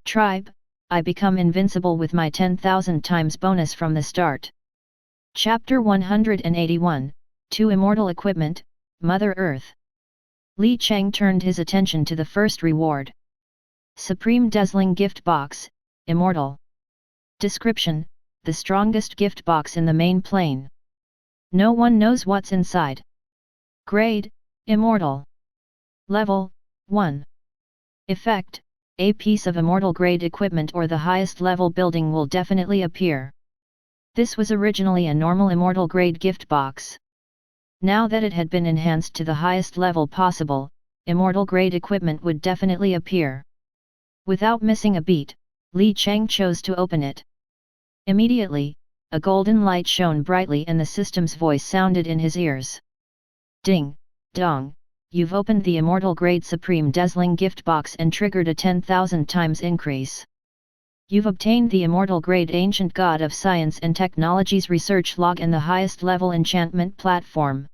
Tribe, I become invincible with my 10,000 times bonus from the start. Chapter 181, to Immortal Equipment, Mother Earth. Li Cheng turned his attention to the first reward. Supreme Dazzling Gift Box, Immortal. Description, the strongest gift box in the main plane. No one knows what's inside. Grade, Immortal. Level, 1. Effect, a piece of Immortal-grade equipment or the highest level building will definitely appear. This was originally a normal Immortal-grade gift box. Now that it had been enhanced to the highest level possible, Immortal-grade equipment would definitely appear. Without missing a beat, Li Cheng chose to open it. Immediately, a golden light shone brightly and the system's voice sounded in his ears. Ding, dong, you've opened the Immortal-grade Supreme Dazzling Gift Box and triggered a 10,000 times increase. You've obtained the Immortal-grade Ancient God of Science and Technology's research log and the highest level enchantment platform.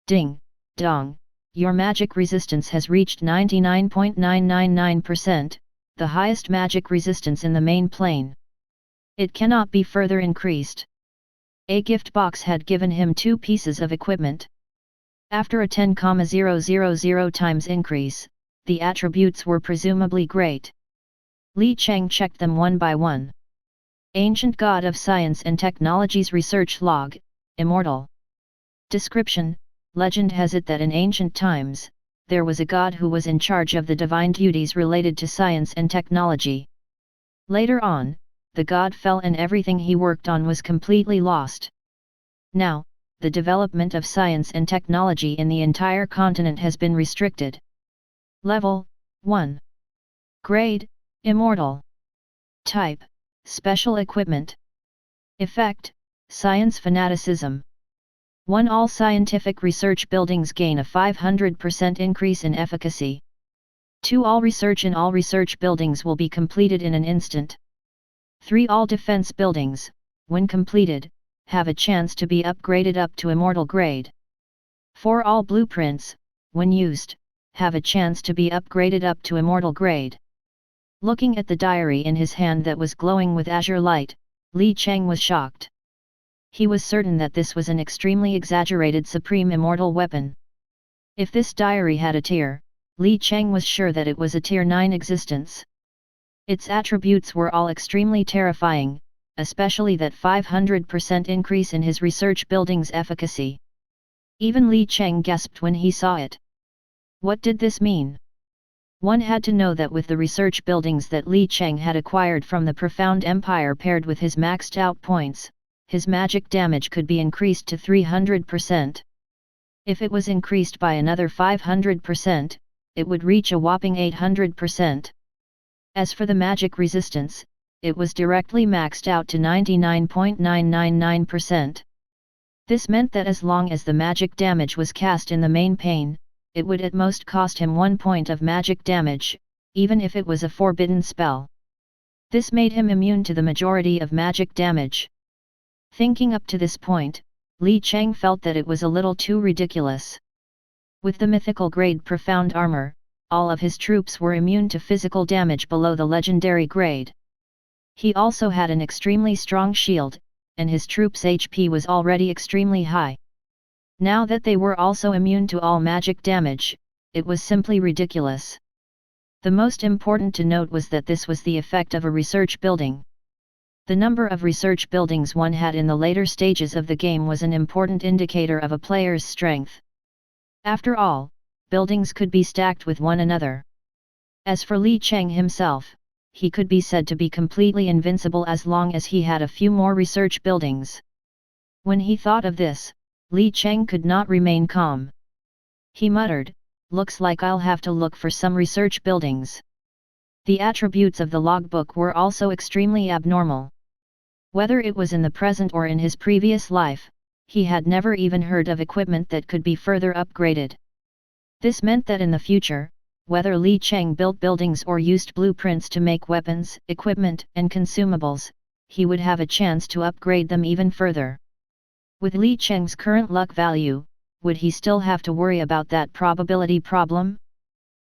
Ding, dong, your magic resistance has reached 99.999%, the highest magic resistance in the main plane. It cannot be further increased. A gift box had given him 2 pieces of equipment. After a 10,000 times increase, the attributes were presumably great. Li Cheng checked them one by one. Ancient God of Science and Technology's research log, Immortal. Description, legend has it that in ancient times, there was a god who was in charge of the divine duties related to science and technology. Later on, the god fell and everything he worked on was completely lost. Now, the development of science and technology in the entire continent has been restricted. Level, 1. Grade, Immortal. Type, Special Equipment. Effect, Science Fanaticism. 1. All scientific research buildings gain a 500% increase in efficacy. 2. All research in all research buildings will be completed in an instant. 3. All defense buildings, when completed, have a chance to be upgraded up to Immortal grade. 4. All blueprints, when used, have a chance to be upgraded up to Immortal grade. Looking at the diary in his hand that was glowing with azure light, Li Cheng was shocked. He was certain that this was an extremely exaggerated supreme immortal weapon. If this diary had a tier, Li Cheng was sure that it was a tier 9 existence. Its attributes were all extremely terrifying, especially that 500% increase in his research building's efficacy. Even Li Cheng gasped when he saw it. What did this mean? One had to know that with the research buildings that Li Cheng had acquired from the Profound Empire paired with his maxed out points, his magic damage could be increased to 300%. If it was increased by another 500%, it would reach a whopping 800%. As for the magic resistance, it was directly maxed out to 99.999%. This meant that as long as the magic damage was cast in the main pane, it would at most cost him 1 point of magic damage, even if it was a forbidden spell. This made him immune to the majority of magic damage. Thinking up to this point, Li Cheng felt that it was a little too ridiculous. With the mythical grade profound armor, all of his troops were immune to physical damage below the legendary grade. He also had an extremely strong shield, and his troops' HP was already extremely high. Now that they were also immune to all magic damage, it was simply ridiculous. The most important to note was that this was the effect of a research building. The number of research buildings one had in the later stages of the game was an important indicator of a player's strength. After all, buildings could be stacked with one another. As for Li Cheng himself, he could be said to be completely invincible as long as he had a few more research buildings. When he thought of this, Li Cheng could not remain calm. He muttered, "Looks like I'll have to look for some research buildings." The attributes of the logbook were also extremely abnormal. Whether it was in the present or in his previous life, he had never even heard of equipment that could be further upgraded. This meant that in the future, whether Li Cheng built buildings or used blueprints to make weapons, equipment, and consumables, he would have a chance to upgrade them even further. With Li Cheng's current luck value, would he still have to worry about that probability problem?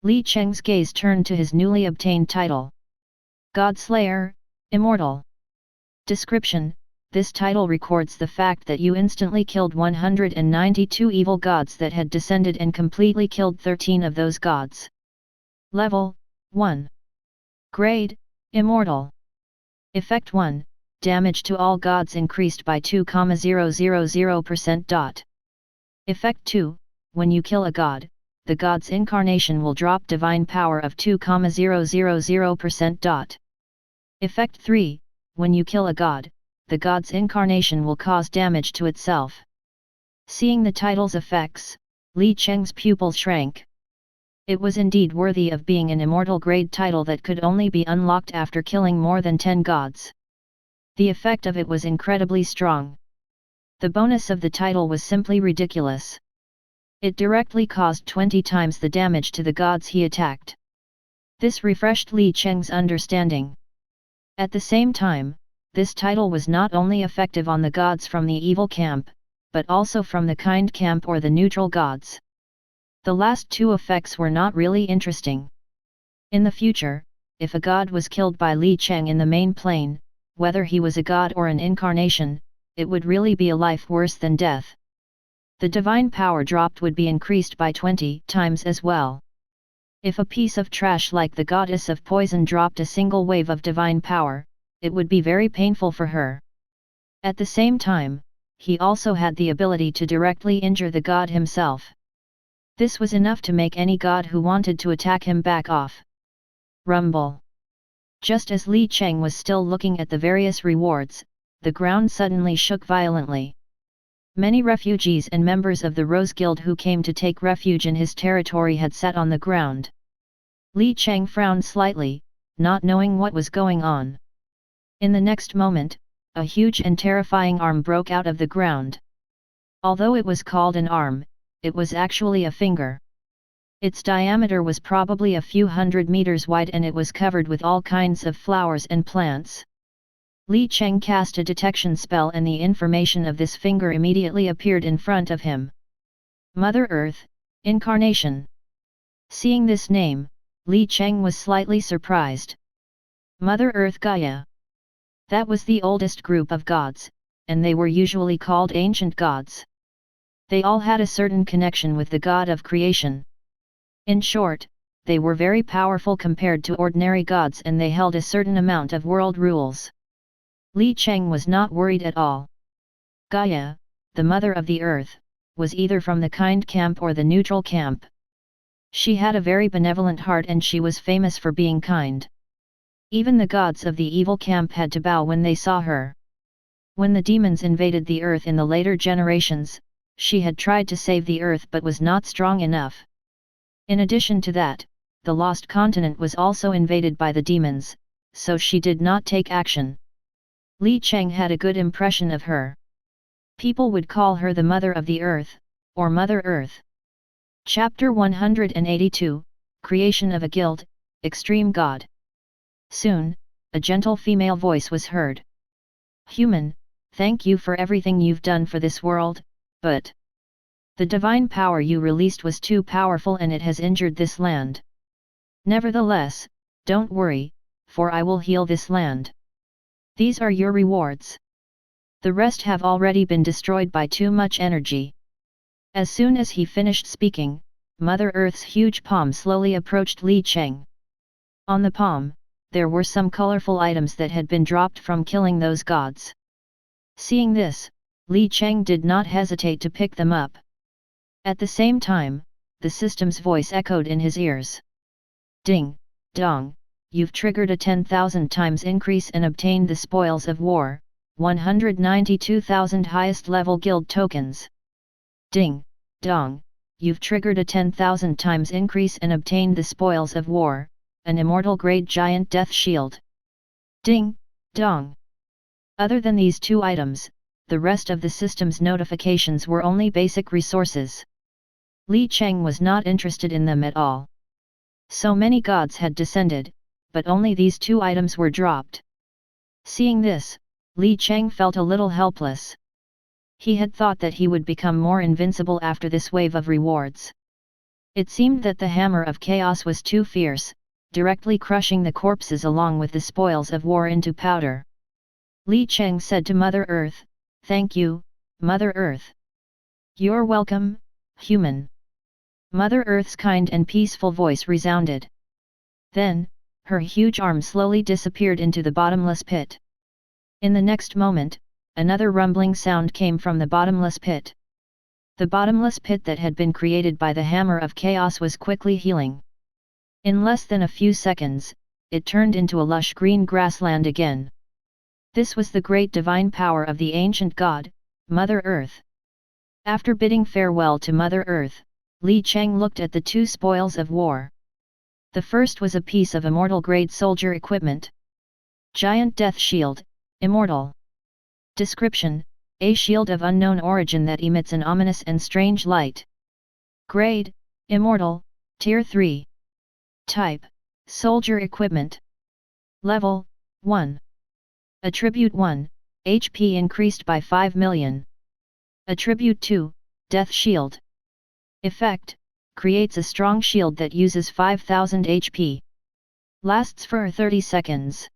Li Cheng's gaze turned to his newly obtained title. Godslayer, Immortal. Description: this title records the fact that you instantly killed 192 evil gods that had descended and completely killed 13 of those gods. Level 1. Grade: Immortal. Effect 1. Damage to all gods increased by 2,000%. Effect 2. When you kill a god, the god's incarnation will drop divine power of 2,000%. Effect 3. When you kill a god, the god's incarnation will cause damage to itself. Seeing the title's effects, Li Cheng's pupils shrank. It was indeed worthy of being an immortal-grade title that could only be unlocked after killing more than 10 gods. The effect of it was incredibly strong. The bonus of the title was simply ridiculous. It directly caused 20 times the damage to the gods he attacked. This refreshed Li Cheng's understanding. At the same time, this title was not only effective on the gods from the evil camp, but also from the kind camp or the neutral gods. The last two effects were not really interesting. In the future, if a god was killed by Li Cheng in the main plane, whether he was a god or an incarnation, it would really be a life worse than death. The divine power dropped would be increased by 20 times as well. If a piece of trash like the goddess of poison dropped a single wave of divine power, it would be very painful for her. At the same time, he also had the ability to directly injure the god himself. This was enough to make any god who wanted to attack him back off. Rumble. Just as Li Cheng was still looking at the various rewards, the ground suddenly shook violently. Many refugees and members of the Rose Guild who came to take refuge in his territory had sat on the ground. Li Cheng frowned slightly, not knowing what was going on. In the next moment, a huge and terrifying arm broke out of the ground. Although it was called an arm, it was actually a finger. Its diameter was probably a few hundred meters wide and it was covered with all kinds of flowers and plants. Li Cheng cast a detection spell and the information of this finger immediately appeared in front of him. Mother Earth, Incarnation. Seeing this name, Li Cheng was slightly surprised. Mother Earth Gaia. That was the oldest group of gods, and they were usually called ancient gods. They all had a certain connection with the god of creation. In short, they were very powerful compared to ordinary gods and they held a certain amount of world rules. Li Cheng was not worried at all. Gaia, the mother of the earth, was either from the kind camp or the neutral camp. She had a very benevolent heart and she was famous for being kind. Even the gods of the evil camp had to bow when they saw her. When the demons invaded the earth in the later generations, she had tried to save the earth but was not strong enough. In addition to that, the lost continent was also invaded by the demons, so she did not take action. Li Cheng had a good impression of her. People would call her the Mother of the Earth, or Mother Earth. Chapter 182, Creation of a Guild, Extreme God. Soon, a gentle female voice was heard. Human, thank you for everything you've done for this world, but the divine power you released was too powerful and it has injured this land. Nevertheless, don't worry, for I will heal this land. These are your rewards. The rest have already been destroyed by too much energy. As soon as he finished speaking, Mother Earth's huge palm slowly approached Li Cheng. On the palm, there were some colorful items that had been dropped from killing those gods. Seeing this, Li Cheng did not hesitate to pick them up. At the same time, the system's voice echoed in his ears. Ding, dong, you've triggered a 10,000 times increase and obtained the spoils of war, 192,000 highest level guild tokens. Ding, dong, you've triggered a 10,000 times increase and obtained the spoils of war, an immortal-grade giant death shield. Ding, dong. Other than these two items, the rest of the system's notifications were only basic resources. Li Cheng was not interested in them at all. So many gods had descended, but only these two items were dropped. Seeing this, Li Cheng felt a little helpless. He had thought that he would become more invincible after this wave of rewards. It seemed that the hammer of chaos was too fierce, directly crushing the corpses along with the spoils of war into powder. Li Cheng said to Mother Earth, "Thank you, Mother Earth." "You're welcome, human." Mother Earth's kind and peaceful voice resounded. Then, her huge arm slowly disappeared into the bottomless pit. In the next moment, another rumbling sound came from the bottomless pit. The bottomless pit that had been created by the hammer of chaos was quickly healing. In less than a few seconds, it turned into a lush green grassland again. This was the great divine power of the ancient god, Mother Earth. After bidding farewell to Mother Earth, Li Cheng looked at the two spoils of war. The first was a piece of Immortal-grade soldier equipment. Giant Death Shield, Immortal. Description: a shield of unknown origin that emits an ominous and strange light. Grade: Immortal, Tier 3. Type: Soldier Equipment. Level: 1. Attribute 1, HP increased by 5 million. Attribute 2, Death Shield. Effect: creates a strong shield that uses 5000 HP. Lasts for 30 seconds.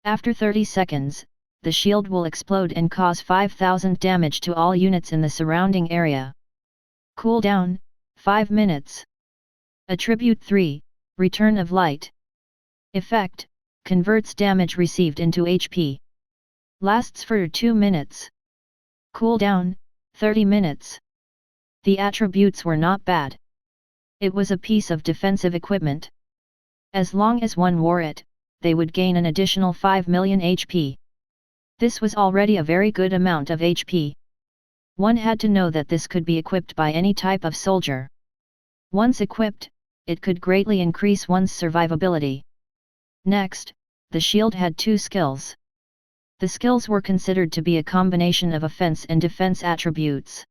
After 30 seconds, the shield will explode and cause 5000 damage to all units in the surrounding area. Cooldown: 5 minutes. Attribute 3, Return of Light. Effect: converts damage received into HP. Lasts for 2 minutes. Cooldown: 30 minutes. The attributes were not bad. It was a piece of defensive equipment. As long as one wore it, they would gain an additional 5 million HP. This was already a very good amount of HP. One had to know that this could be equipped by any type of soldier. Once equipped, it could greatly increase one's survivability. Next, the shield had two skills. The skills were considered to be a combination of offense and defense attributes.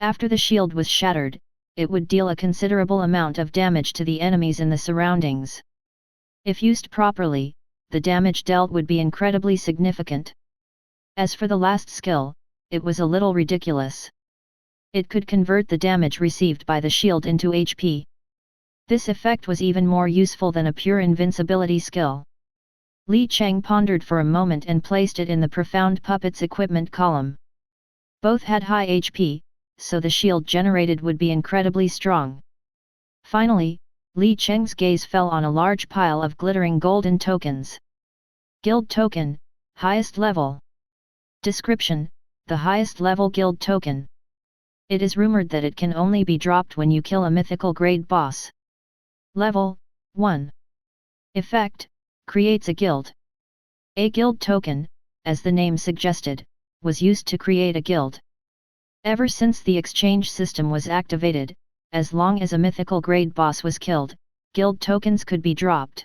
After the shield was shattered, it would deal a considerable amount of damage to the enemies in the surroundings. If used properly, the damage dealt would be incredibly significant. As for the last skill, it was a little ridiculous. It could convert the damage received by the shield into HP. This effect was even more useful than a pure invincibility skill. Li Cheng pondered for a moment and placed it in the Profound Puppets equipment column. Both had high HP, so the shield generated would be incredibly strong. Finally, Li Cheng's gaze fell on a large pile of glittering golden tokens. Guild Token, Highest Level. Description: the highest level guild token. It is rumored that it can only be dropped when you kill a mythical grade boss. Level: 1. Effect: creates a guild. A guild token, as the name suggested, was used to create a guild. Ever since the exchange system was activated, as long as a mythical grade boss was killed, guild tokens could be dropped.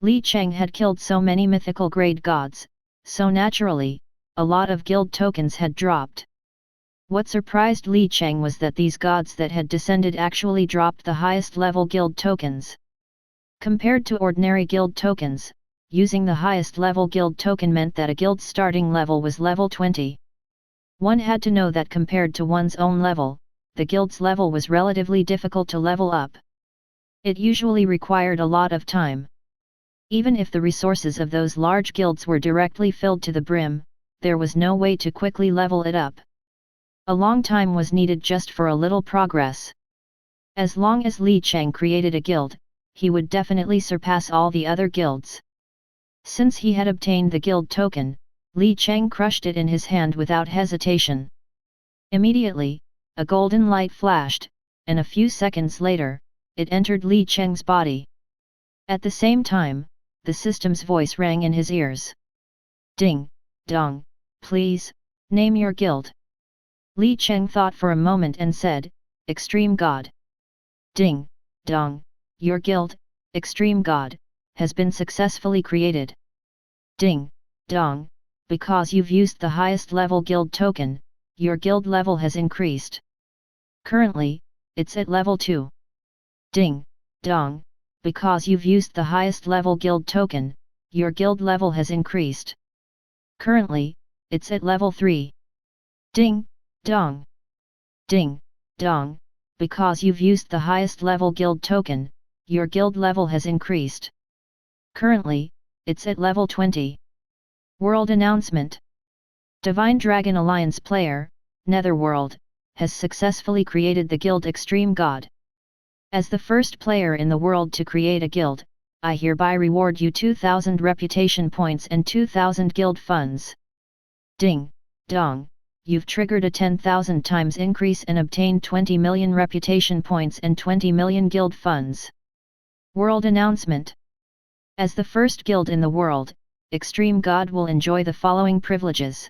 Li Cheng had killed so many mythical grade gods, so naturally, a lot of guild tokens had dropped. What surprised Li Cheng was that these gods that had descended actually dropped the highest level guild tokens. Compared to ordinary guild tokens, using the highest level guild token meant that a guild's starting level was level 20. One had to know that compared to one's own level, the guild's level was relatively difficult to level up. It usually required a lot of time. Even if the resources of those large guilds were directly filled to the brim, there was no way to quickly level it up. A long time was needed just for a little progress. As long as Li Cheng created a guild, he would definitely surpass all the other guilds. Since he had obtained the guild token, Li Cheng crushed it in his hand without hesitation. Immediately, a golden light flashed, and a few seconds later, it entered Li Cheng's body. At the same time, the system's voice rang in his ears. Ding, dong, please, name your guild. Li Cheng thought for a moment and said, Extreme God. Ding, dong, your guild, Extreme God, has been successfully created. Ding, dong, because you've used the highest level guild token, your guild level has increased. Currently, it's at level 2. Ding, dong, because you've used the highest level guild token, your guild level has increased. Currently, it's at level 3. Ding, dong. Ding, dong, because you've used the highest level guild token, your guild level has increased. Currently, it's at level 20. World announcement. Divine Dragon Alliance player, Netherworld, has successfully created the guild Extreme God. As the first player in the world to create a guild, I hereby reward you 2000 reputation points and 2000 guild funds. Ding, dong, you've triggered a 10,000 times increase and obtained 20 million reputation points and 20 million guild funds. World announcement. As the first guild in the world, Extreme God will enjoy the following privileges.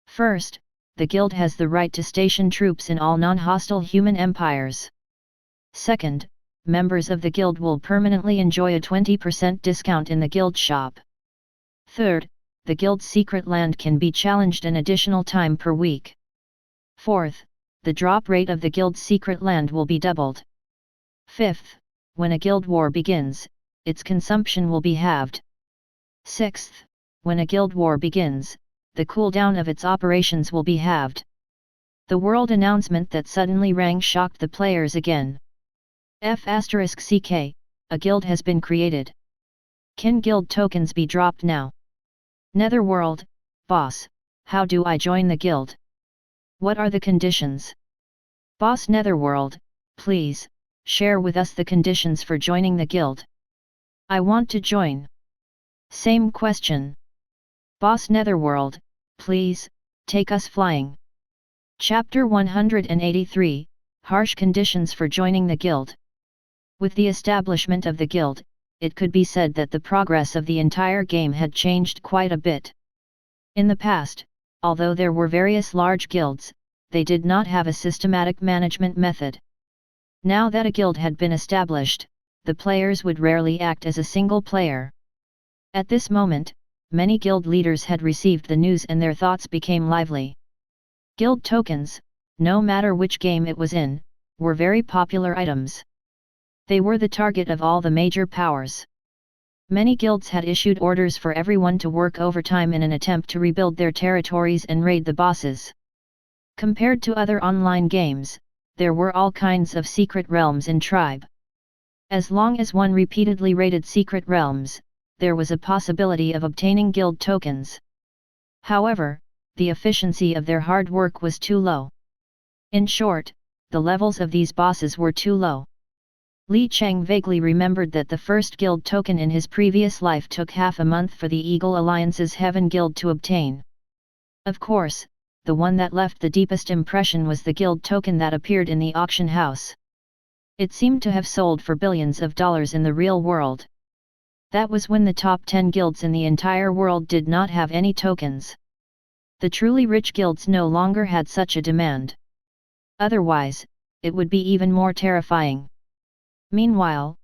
First, the guild has the right to station troops in all non-hostile human empires. Second, members of the guild will permanently enjoy a 20% discount in the guild shop. Third, the guild's secret land can be challenged an additional time per week. Fourth, the drop rate of the guild's secret land will be doubled. Fifth, when a guild war begins, its consumption will be halved. Sixth, when a guild war begins, the cooldown of its operations will be halved. The world announcement that suddenly rang shocked the players again. F***ck, a guild has been created. Can guild tokens be dropped now? Netherworld, boss, how do I join the guild? What are the conditions? Boss Netherworld, please, share with us the conditions for joining the guild. I want to join. Same question. Boss Netherworld, please, take us flying. Chapter 183, Harsh Conditions for Joining the Guild. With the establishment of the guild, it could be said that the progress of the entire game had changed quite a bit. In the past, although there were various large guilds, they did not have a systematic management method. Now that a guild had been established, the players would rarely act as a single player. At this moment, many guild leaders had received the news and their thoughts became lively. Guild tokens, no matter which game it was in, were very popular items. They were the target of all the major powers. Many guilds had issued orders for everyone to work overtime in an attempt to rebuild their territories and raid the bosses. Compared to other online games, there were all kinds of secret realms in Tribe. As long as one repeatedly raided secret realms, there was a possibility of obtaining guild tokens. However, the efficiency of their hard work was too low. In short, the levels of these bosses were too low. Cheng vaguely remembered that the first guild token in his previous life took half a month for the Eagle Alliance's Heaven Guild to obtain. Of course, the one that left the deepest impression was the guild token that appeared in the auction house. It seemed to have sold for billions of dollars in the real world. That was when the top 10 guilds in the entire world did not have any tokens. The truly rich guilds no longer had such a demand. Otherwise, it would be even more terrifying. Meanwhile,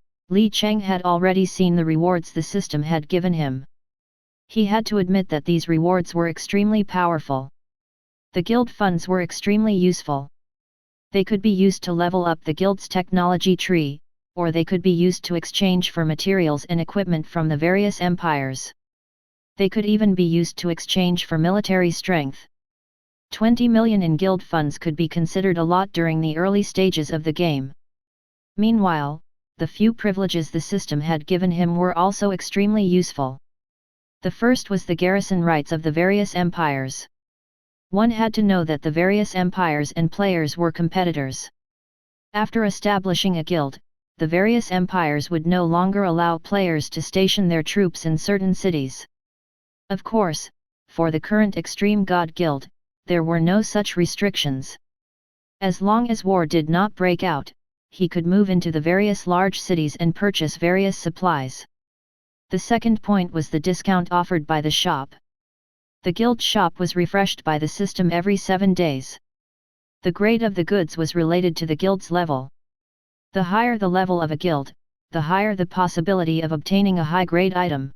Cheng had already seen the rewards the system had given him. He had to admit that these rewards were extremely powerful. The guild funds were extremely useful. They could be used to level up the guild's technology tree, or they could be used to exchange for materials and equipment from the various empires. They could even be used to exchange for military strength. 20 million in guild funds could be considered a lot during the early stages of the game. Meanwhile, the few privileges the system had given him were also extremely useful. The first was the garrison rights of the various empires. One had to know that the various empires and players were competitors. After establishing a guild, the various empires would no longer allow players to station their troops in certain cities. Of course, for the current Extreme God Guild, there were no such restrictions. As long as war did not break out, he could move into the various large cities and purchase various supplies. The second point was the discount offered by the shop. The guild shop was refreshed by the system every 7 days. The grade of the goods was related to the guild's level. The higher the level of a guild, the higher the possibility of obtaining a high-grade item.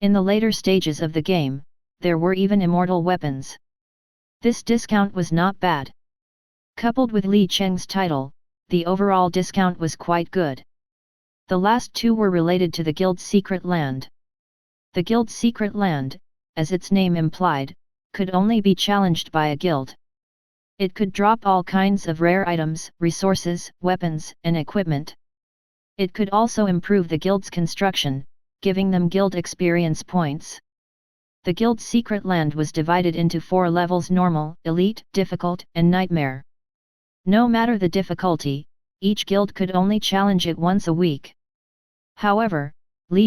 In the later stages of the game, there were even immortal weapons. This discount was not bad. Coupled with Cheng's title, the overall discount was quite good. The last two were related to the guild's secret land. The guild's secret land, as its name implied, could only be challenged by a guild. It could drop all kinds of rare items, resources, weapons, and equipment. It could also improve the guild's construction, giving them guild experience points. The guild's secret land was divided into 4 levels: normal, elite, difficult, and nightmare. No matter the difficulty, each guild could only challenge it once a week. However,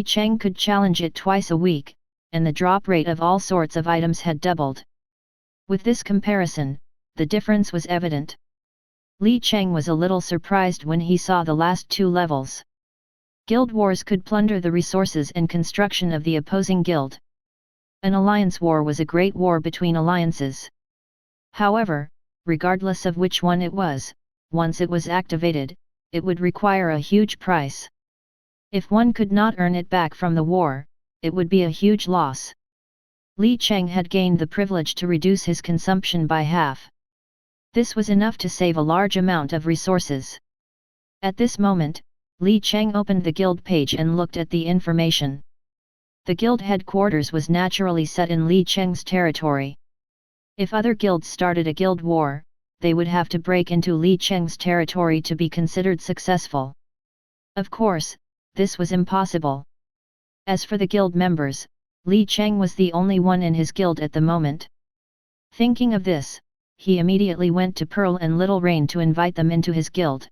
Cheng could challenge it twice a week, and the drop rate of all sorts of items had doubled. With this comparison, the difference was evident. Cheng was a little surprised when he saw the last 2 levels. Guild wars could plunder the resources and construction of the opposing guild. An alliance war was a great war between alliances. However, regardless of which one it was, once it was activated, it would require a huge price. If one could not earn it back from the war, it would be a huge loss. Cheng had gained the privilege to reduce his consumption by half. This was enough to save a large amount of resources. At this moment, Cheng opened the guild page and looked at the information. The guild headquarters was naturally set in Cheng's territory. If other guilds started a guild war, they would have to break into Cheng's territory to be considered successful. Of course, this was impossible. As for the guild members, Cheng was the only one in his guild at the moment. Thinking of this, he immediately went to Pearl and Little Rain to invite them into his guild.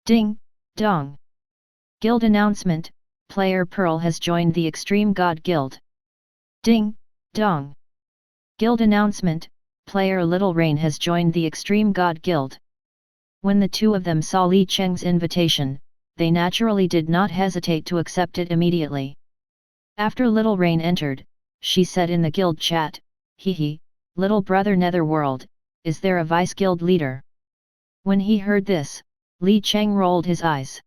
Ding, dong. Guild announcement: player Pearl has joined the Extreme God Guild. Ding, dong. Guild announcement: player Little Rain has joined the Extreme God Guild. When the two of them saw Cheng's invitation, they naturally did not hesitate to accept it immediately. After Little Rain entered, she said in the guild chat, "Hehe, little brother Netherworld, is there a vice guild leader?" When he heard this, Cheng rolled his eyes.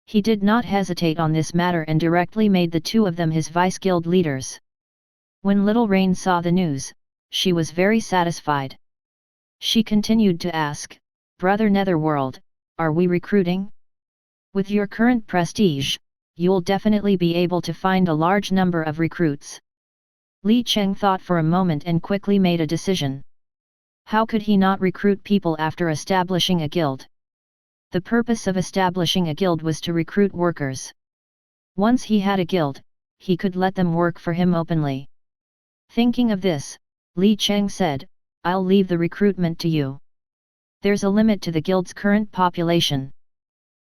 He did not hesitate on this matter and directly made the two of them his vice guild leaders. When Little Rain saw the news, she was very satisfied. She continued to ask, "Brother Netherworld, are we recruiting? With your current prestige, you'll definitely be able to find a large number of recruits." Cheng thought for a moment and quickly made a decision. How could he not recruit people after establishing a guild? The purpose of establishing a guild was to recruit workers. Once he had a guild, he could let them work for him openly. Thinking of this, Cheng said, "I'll leave the recruitment to you. There's a limit to the guild's current population.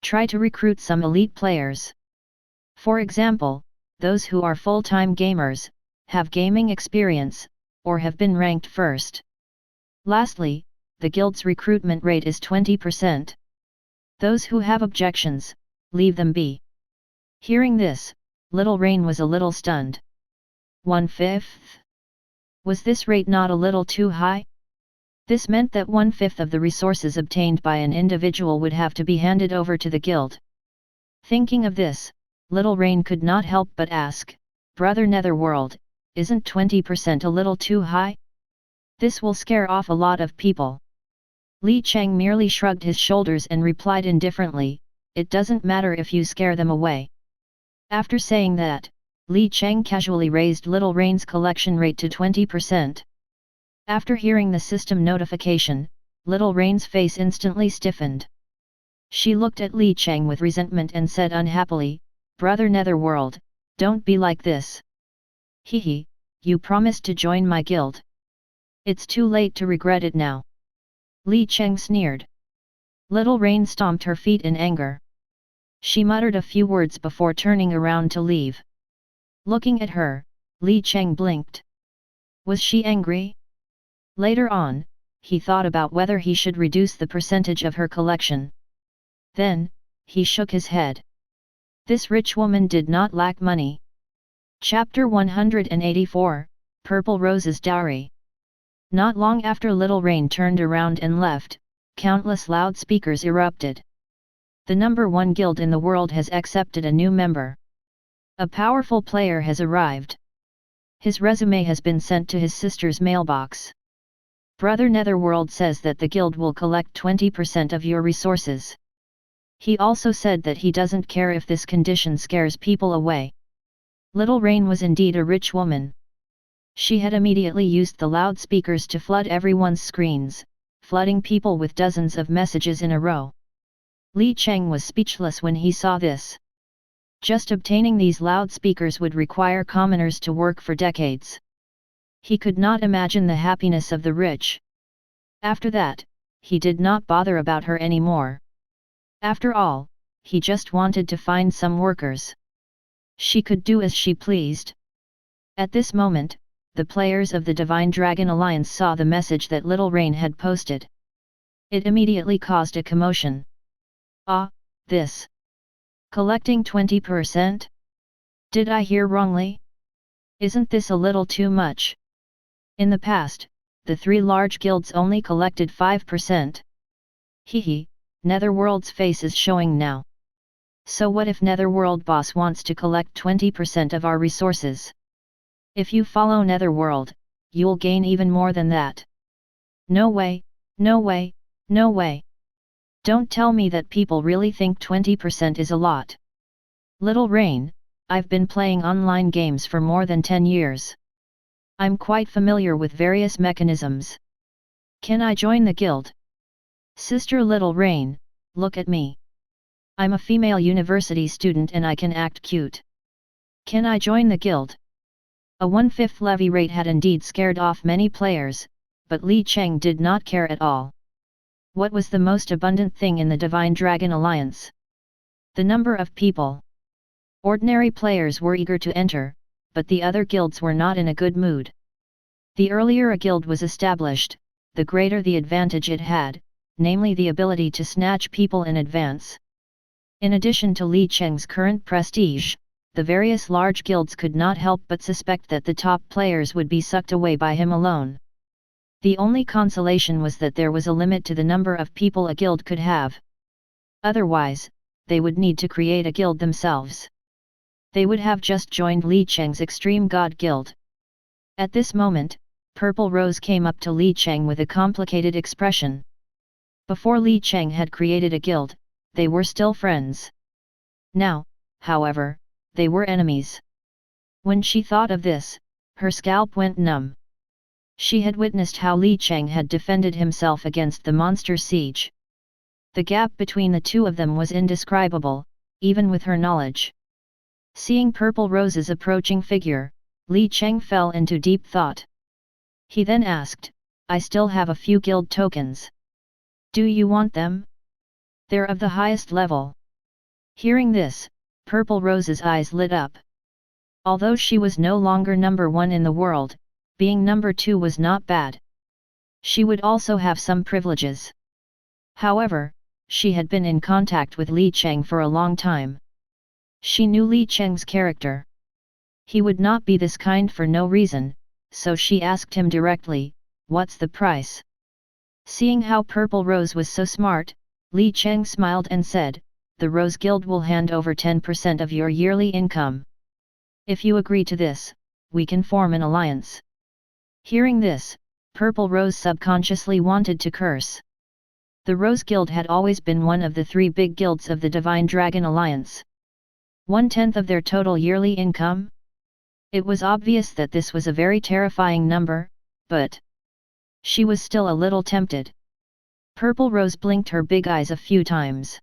Try to recruit some elite players. For example, those who are full-time gamers, have gaming experience, or have been ranked first. Lastly, the guild's recruitment rate is 20%. Those who have objections, leave them be." Hearing this, Little Rain was a little stunned. 1/5? Was this rate not a little too high? This meant that 1/5 of the resources obtained by an individual would have to be handed over to the guild. Thinking of this, Little Rain could not help but ask, "Brother Netherworld, isn't 20% a little too high? This will scare off a lot of people." Cheng merely shrugged his shoulders and replied indifferently, "It doesn't matter if you scare them away." After saying that, Cheng casually raised Little Rain's collection rate to 20%. After hearing the system notification, Little Rain's face instantly stiffened. She looked at Cheng with resentment and said unhappily, "Brother Netherworld, don't be like this. Hehe, you promised to join my guild. It's too late to regret it now." Cheng sneered. Little Rain stomped her feet in anger. She muttered a few words before turning around to leave. Looking at her, Cheng blinked. Was she angry? Later on, he thought about whether he should reduce the percentage of her collection. Then, he shook his head. This rich woman did not lack money. Chapter 184, Purple Rose's Dowry. Not long after Little Rain turned around and left, countless loudspeakers erupted. The #1 guild in the world has accepted a new member. A powerful player has arrived. His resume has been sent to his sister's mailbox. Brother Netherworld says that the guild will collect 20% of your resources. He also said that he doesn't care if this condition scares people away. Little Rain was indeed a rich woman. She had immediately used the loudspeakers to flood everyone's screens, flooding people with dozens of messages in a row. Li Cheng was speechless when he saw this. Just obtaining these loudspeakers would require commoners to work for decades. He could not imagine the happiness of the rich. After that, he did not bother about her anymore. After all, he just wanted to find some workers. She could do as she pleased. At this moment, the players of the Divine Dragon Alliance saw the message that Little Rain had posted. It immediately caused a commotion. Ah, this. Collecting 20%? Did I hear wrongly? Isn't this a little too much? In the past, the 3 large guilds only collected 5%. Hehe, Netherworld's face is showing now. So what if Netherworld boss wants to collect 20% of our resources? If you follow Netherworld, you'll gain even more than that. No way, no way, no way. Don't tell me that people really think 20% is a lot. Little Rain, I've been playing online games for more than 10 years. I'm quite familiar with various mechanisms. Can I join the guild? Sister Little Rain, look at me. I'm a female university student and I can act cute. Can I join the guild? A 1/5 levy rate had indeed scared off many players, but Li Cheng did not care at all. What was the most abundant thing in the Divine Dragon Alliance? The number of people. Ordinary players were eager to enter, but the other guilds were not in a good mood. The earlier a guild was established, the greater the advantage it had, namely the ability to snatch people in advance. In addition to Li Cheng's current prestige, the various large guilds could not help but suspect that the top players would be sucked away by him alone. The only consolation was that there was a limit to the number of people a guild could have. Otherwise, they would need to create a guild themselves. They would have just joined Li Cheng's Extreme God Guild. At this moment, Purple Rose came up to Li Cheng with a complicated expression. Before Li Cheng had created a guild, they were still friends. Now, however, they were enemies. When she thought of this, her scalp went numb. She had witnessed how Li Cheng had defended himself against the monster siege. The gap between the two of them was indescribable, even with her knowledge. Seeing Purple Rose's approaching figure, Li Cheng fell into deep thought. He then asked, I still have a few guild tokens. Do you want them? They're of the highest level. Hearing this, Purple Rose's eyes lit up. Although she was no longer number 1 in the world, being number 2 was not bad. She would also have some privileges. However, she had been in contact with Li Cheng for a long time. She knew Li Cheng's character. He would not be this kind for no reason, so she asked him directly, what's the price? Seeing how Purple Rose was so smart, Li Cheng smiled and said, the Rose Guild will hand over 10% of your yearly income. If you agree to this, we can form an alliance. Hearing this, Purple Rose subconsciously wanted to curse. The Rose Guild had always been one of the 3 big guilds of the Divine Dragon Alliance. 1/10 of their total yearly income? It was obvious that this was a very terrifying number, but she was still a little tempted. Purple Rose blinked her big eyes a few times.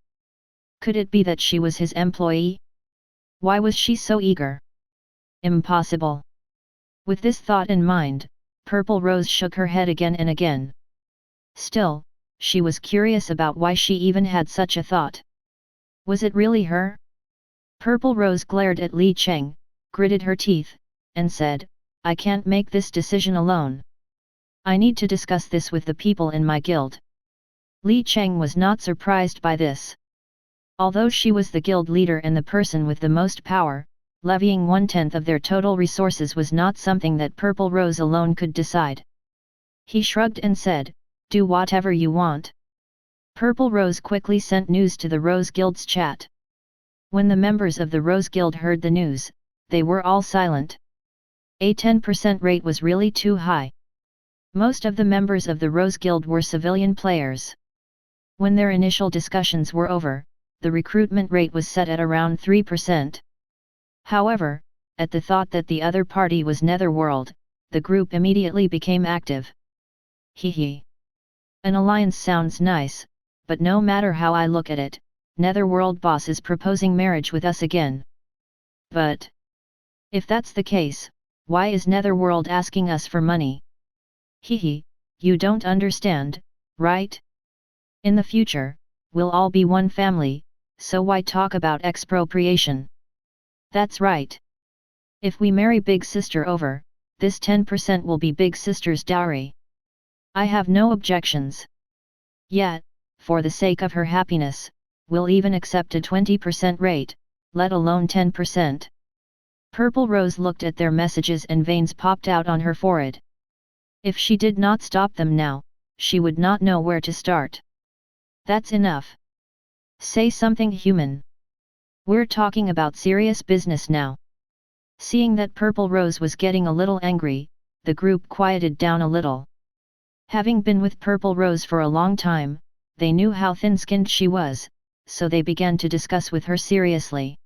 Could it be that she was his employee? Why was she so eager? Impossible. With this thought in mind, Purple Rose shook her head again and again. Still, she was curious about why she even had such a thought. Was it really her? Purple Rose glared at Li Cheng, gritted her teeth, and said, I can't make this decision alone. I need to discuss this with the people in my guild. Li Cheng was not surprised by this. Although she was the guild leader and the person with the most power, levying 1/10 of their total resources was not something that Purple Rose alone could decide. He shrugged and said, do whatever you want. Purple Rose quickly sent news to the Rose Guild's chat. When the members of the Rose Guild heard the news, they were all silent. A 10% rate was really too high. Most of the members of the Rose Guild were civilian players. When their initial discussions were over, the recruitment rate was set at around 3%. However, at the thought that the other party was Netherworld, the group immediately became active. Hehe. An alliance sounds nice, but no matter how I look at it, Netherworld boss is proposing marriage with us again. But if that's the case, why is Netherworld asking us for money? Hehe, you don't understand, right? In the future, we'll all be one family, so why talk about expropriation? That's right. If we marry Big Sister over, this 10% will be Big Sister's dowry. I have no objections. Yet, for the sake of her happiness, we'll even accept a 20% rate, let alone 10%. Purple Rose looked at their messages and veins popped out on her forehead. If she did not stop them now, she would not know where to start. That's enough. Say something human. We're talking about serious business now. Seeing that Purple Rose was getting a little angry, the group quieted down a little. Having been with Purple Rose for a long time, they knew how thin-skinned she was, so they began to discuss with her seriously.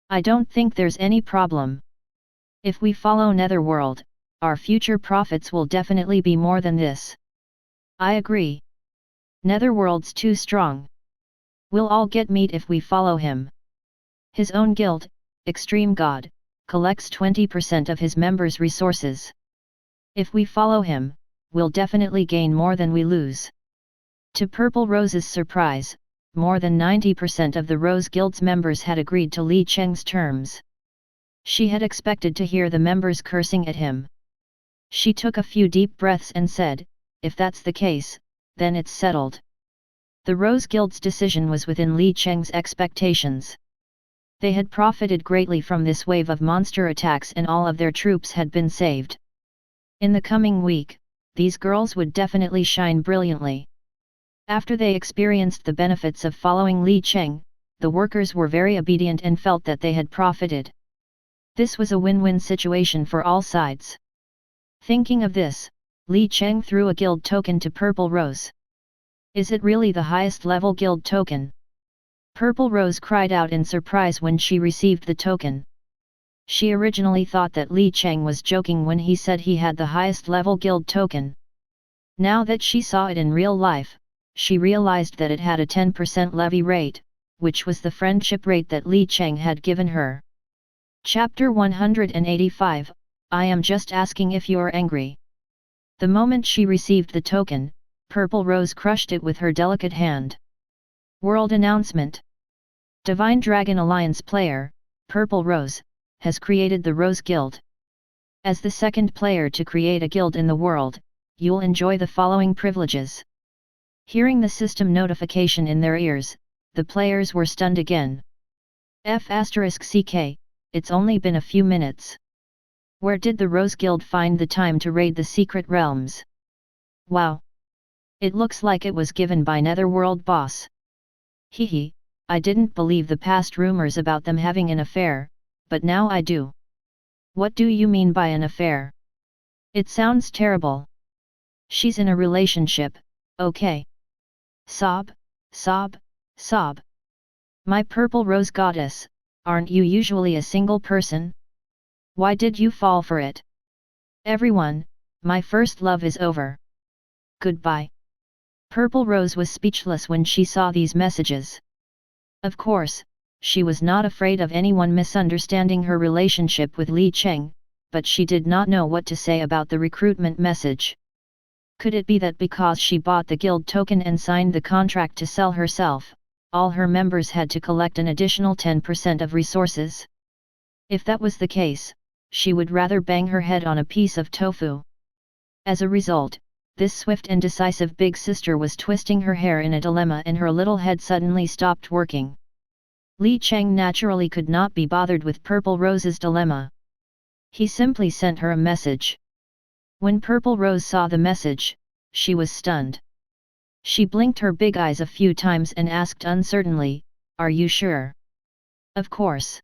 I don't think there's any problem. If we follow Netherworld, our future profits will definitely be more than this. I agree. Netherworld's too strong. We'll all get meat if we follow him. His own guild, Extreme God, collects 20% of his members' resources. If we follow him, we'll definitely gain more than we lose. To Purple Rose's surprise, more than 90% of the Rose Guild's members had agreed to Li Cheng's terms. She had expected to hear the members cursing at him. She took a few deep breaths and said, if that's the case, then it's settled. The Rose Guild's decision was within Li Cheng's expectations. They had profited greatly from this wave of monster attacks and all of their troops had been saved. In the coming week, these girls would definitely shine brilliantly. After they experienced the benefits of following Li Cheng, the workers were very obedient and felt that they had profited. This was a win-win situation for all sides. Thinking of this, Li Cheng threw a guild token to Purple Rose. Is it really the highest level guild token? Purple Rose cried out in surprise when she received the token. She originally thought that Li Cheng was joking when he said he had the highest level guild token. Now that she saw it in real life, she realized that it had a 10% levy rate, which was the friendship rate that Li Cheng had given her. Chapter 185, I am just asking if you're angry. The moment she received the token, Purple Rose crushed it with her delicate hand. World announcement. Divine Dragon Alliance player, Purple Rose, has created the Rose Guild. As the second player to create a guild in the world, you'll enjoy the following privileges. Hearing the system notification in their ears, the players were stunned again. F***ck, it's only been a few minutes. Where did the Rose Guild find the time to raid the secret realms? Wow! It looks like it was given by Netherworld boss. Hehe, I didn't believe the past rumors about them having an affair, but now I do. What do you mean by an affair? It sounds terrible. She's in a relationship, okay. Sob, sob, sob. My Purple Rose goddess, aren't you usually a single person? Why did you fall for it? Everyone, my first love is over. Goodbye. Purple Rose was speechless when she saw these messages. Of course, she was not afraid of anyone misunderstanding her relationship with Li Cheng, but she did not know what to say about the recruitment message. Could it be that because she bought the guild token and signed the contract to sell herself, all her members had to collect an additional 10% of resources? If that was the case, she would rather bang her head on a piece of tofu. As a result, this swift and decisive big sister was twisting her hair in a dilemma and her little head suddenly stopped working. Li Cheng naturally could not be bothered with Purple Rose's dilemma. He simply sent her a message. When Purple Rose saw the message, she was stunned. She blinked her big eyes a few times and asked uncertainly, "Are you sure?" "Of course."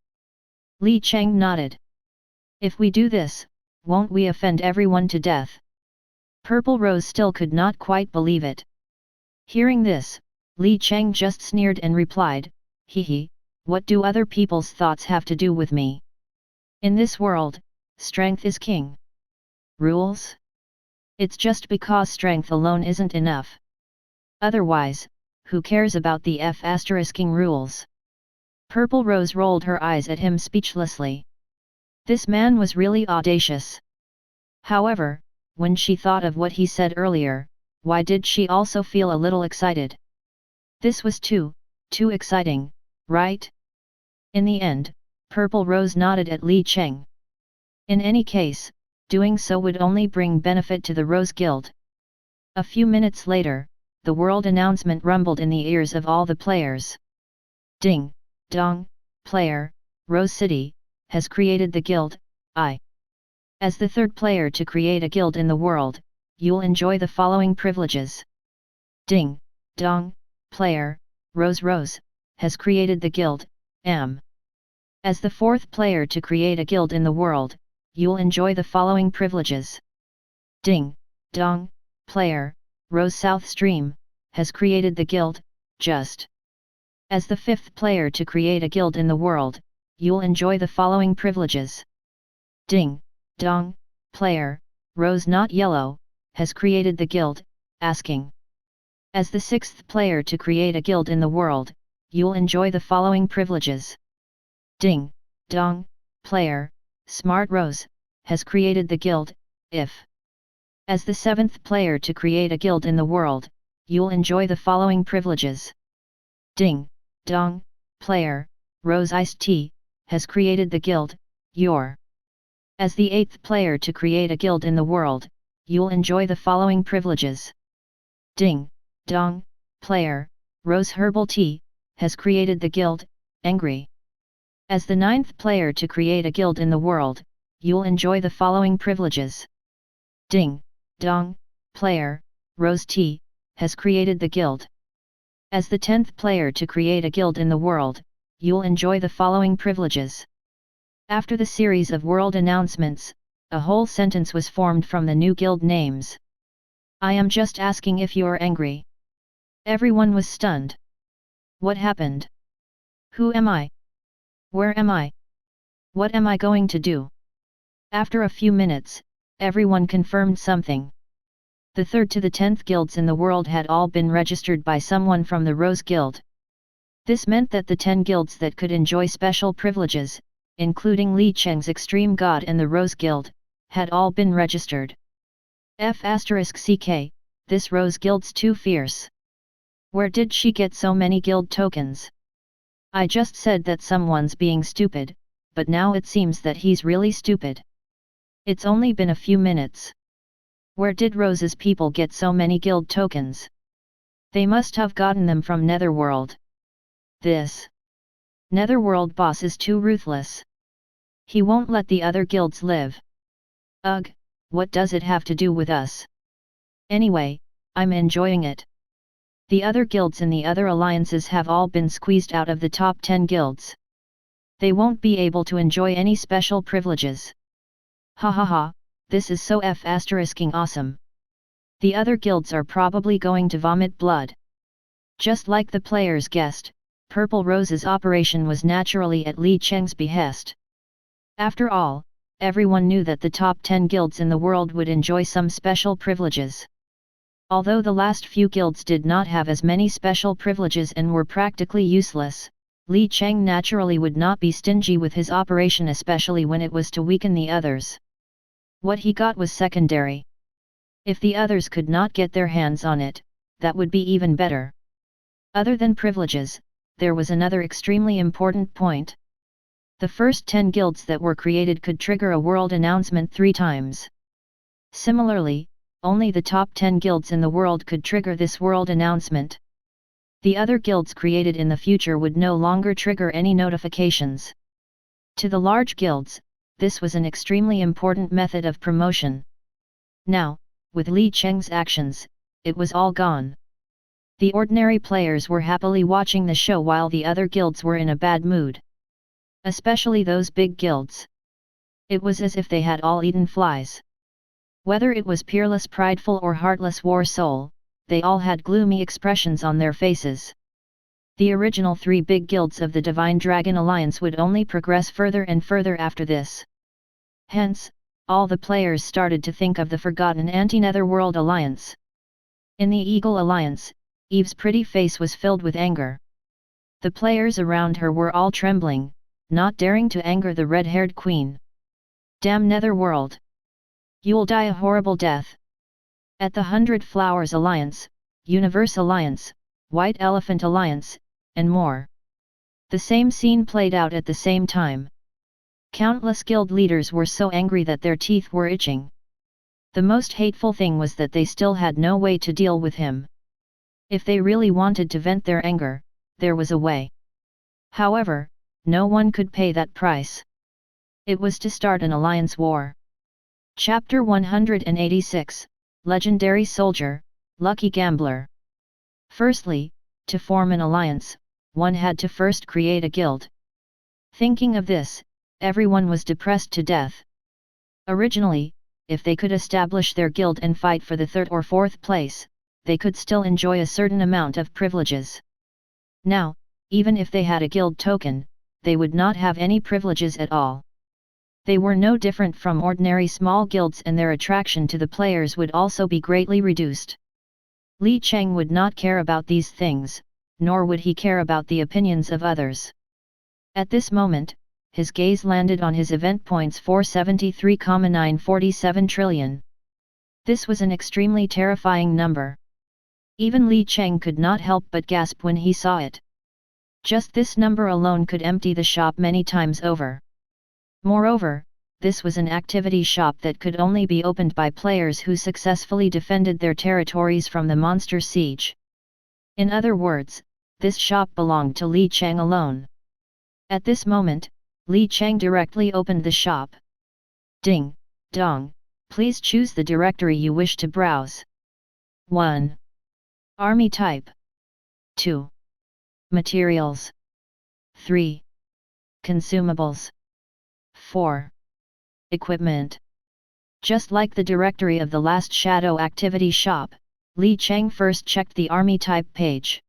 Li Cheng nodded. "If we do this, won't we offend everyone to death?" Purple Rose still could not quite believe it. Hearing this, Li Cheng just sneered and replied, "Hehe, what do other people's thoughts have to do with me? In this world, strength is king. Rules? It's just because strength alone isn't enough. Otherwise, who cares about the F***ing rules? Purple Rose rolled her eyes at him speechlessly. This man was really audacious. However, when she thought of what he said earlier, why did she also feel a little excited? This was too exciting, right? In the end, Purple Rose nodded at Li Cheng. In any case, doing so would only bring benefit to the Rose Guild. A few minutes later, the world announcement rumbled in the ears of all the players. Ding, dong, player, Rose City, has created the guild, I. As the third player to create a guild in the world, you'll enjoy the following privileges. Ding, dong, player, Rose, has created the guild, M. As the fourth player to create a guild in the world, you'll enjoy the following privileges. Ding, dong, player, Rose South Stream, has created the guild, Just. As the fifth player to create a guild in the world, you'll enjoy the following privileges. Ding, dong, player, Rose Not Yellow, has created the guild, Asking. As the sixth player to create a guild in the world, you'll enjoy the following privileges. Ding, dong, player, Smart Rose, has created the guild, If. As the seventh player to create a guild in the world, you'll enjoy the following privileges. Ding, dong, player, Rose Iced Tea, has created the guild, Your. As the eighth player to create a guild in the world, you'll enjoy the following privileges. Ding, dong, player, Rose Herbal Tea, has created the guild, Angry. As the ninth player to create a guild in the world, you'll enjoy the following privileges. Ding, dong, player, Rose Tea, has created the guild. As the 10th player to create a guild in the world, you'll enjoy the following privileges. After the series of world announcements, a whole sentence was formed from the new guild names. I am just asking if you're angry. Everyone was stunned. What happened? Who am I? Where am I? What am I going to do? After a few minutes, everyone confirmed something. The 3rd to the 10th guilds in the world had all been registered by someone from the Rose Guild. This meant that the 10 guilds that could enjoy special privileges, including Li Cheng's Extreme God and the Rose Guild, had all been registered. F***ck, this Rose Guild's too fierce. Where did she get so many guild tokens? I just said that someone's being stupid, but now it seems that he's really stupid. It's only been a few minutes. Where did Rose's people get so many guild tokens? They must have gotten them from Netherworld. This Netherworld boss is too ruthless. He won't let the other guilds live. Ugh, what does it have to do with us? Anyway, I'm enjoying it. The other guilds in the other alliances have all been squeezed out of the top 10 guilds. They won't be able to enjoy any special privileges. Ha ha ha, this is so F***ing awesome. The other guilds are probably going to vomit blood. Just like the players guessed, Purple Rose's operation was naturally at Li Cheng's behest. After all, everyone knew that the top 10 guilds in the world would enjoy some special privileges. Although the last few guilds did not have as many special privileges and were practically useless, Li Cheng naturally would not be stingy with his operation, especially when it was to weaken the others. What he got was secondary. If the others could not get their hands on it, that would be even better. Other than privileges, there was another extremely important point. The first 10 guilds that were created could trigger a world announcement 3 times. Similarly, only the top 10 guilds in the world could trigger this world announcement. The other guilds created in the future would no longer trigger any notifications. To the large guilds, this was an extremely important method of promotion. Now, with Li Cheng's actions, it was all gone. The ordinary players were happily watching the show while the other guilds were in a bad mood. Especially those big guilds. It was as if they had all eaten flies. Whether it was peerless, prideful or heartless war soul, they all had gloomy expressions on their faces. The original 3 big guilds of the Divine Dragon Alliance would only progress further and further after this. Hence, all the players started to think of the forgotten Anti-Netherworld Alliance. In the Eagle Alliance, Eve's pretty face was filled with anger. The players around her were all trembling, not daring to anger the red-haired queen. Damn Netherworld! You'll die a horrible death. At the 100 Flowers Alliance, Universe Alliance, White Elephant Alliance, and more. The same scene played out at the same time. Countless guild leaders were so angry that their teeth were itching. The most hateful thing was that they still had no way to deal with him. If they really wanted to vent their anger, there was a way. However, no one could pay that price. It was to start an alliance war. Chapter 186, Legendary Soldier, Lucky Gambler. Firstly, to form an alliance, one had to first create a guild. Thinking of this, everyone was depressed to death. Originally, if they could establish their guild and fight for the third or fourth place, they could still enjoy a certain amount of privileges. Now, even if they had a guild token, they would not have any privileges at all. They were no different from ordinary small guilds, and their attraction to the players would also be greatly reduced. Li Cheng would not care about these things, nor would he care about the opinions of others. At this moment, his gaze landed on his event points 473,947 trillion. This was an extremely terrifying number. Even Li Cheng could not help but gasp when he saw it. Just this number alone could empty the shop many times over. Moreover, this was an activity shop that could only be opened by players who successfully defended their territories from the monster siege. In other words, this shop belonged to Li Cheng alone. At this moment, Li Cheng directly opened the shop. Ding, dong, please choose the directory you wish to browse. 1. Army type. 2. Materials. 3. Consumables. 4. Equipment. Just like the directory of the last shadow activity shop, Li Cheng first checked the army type page.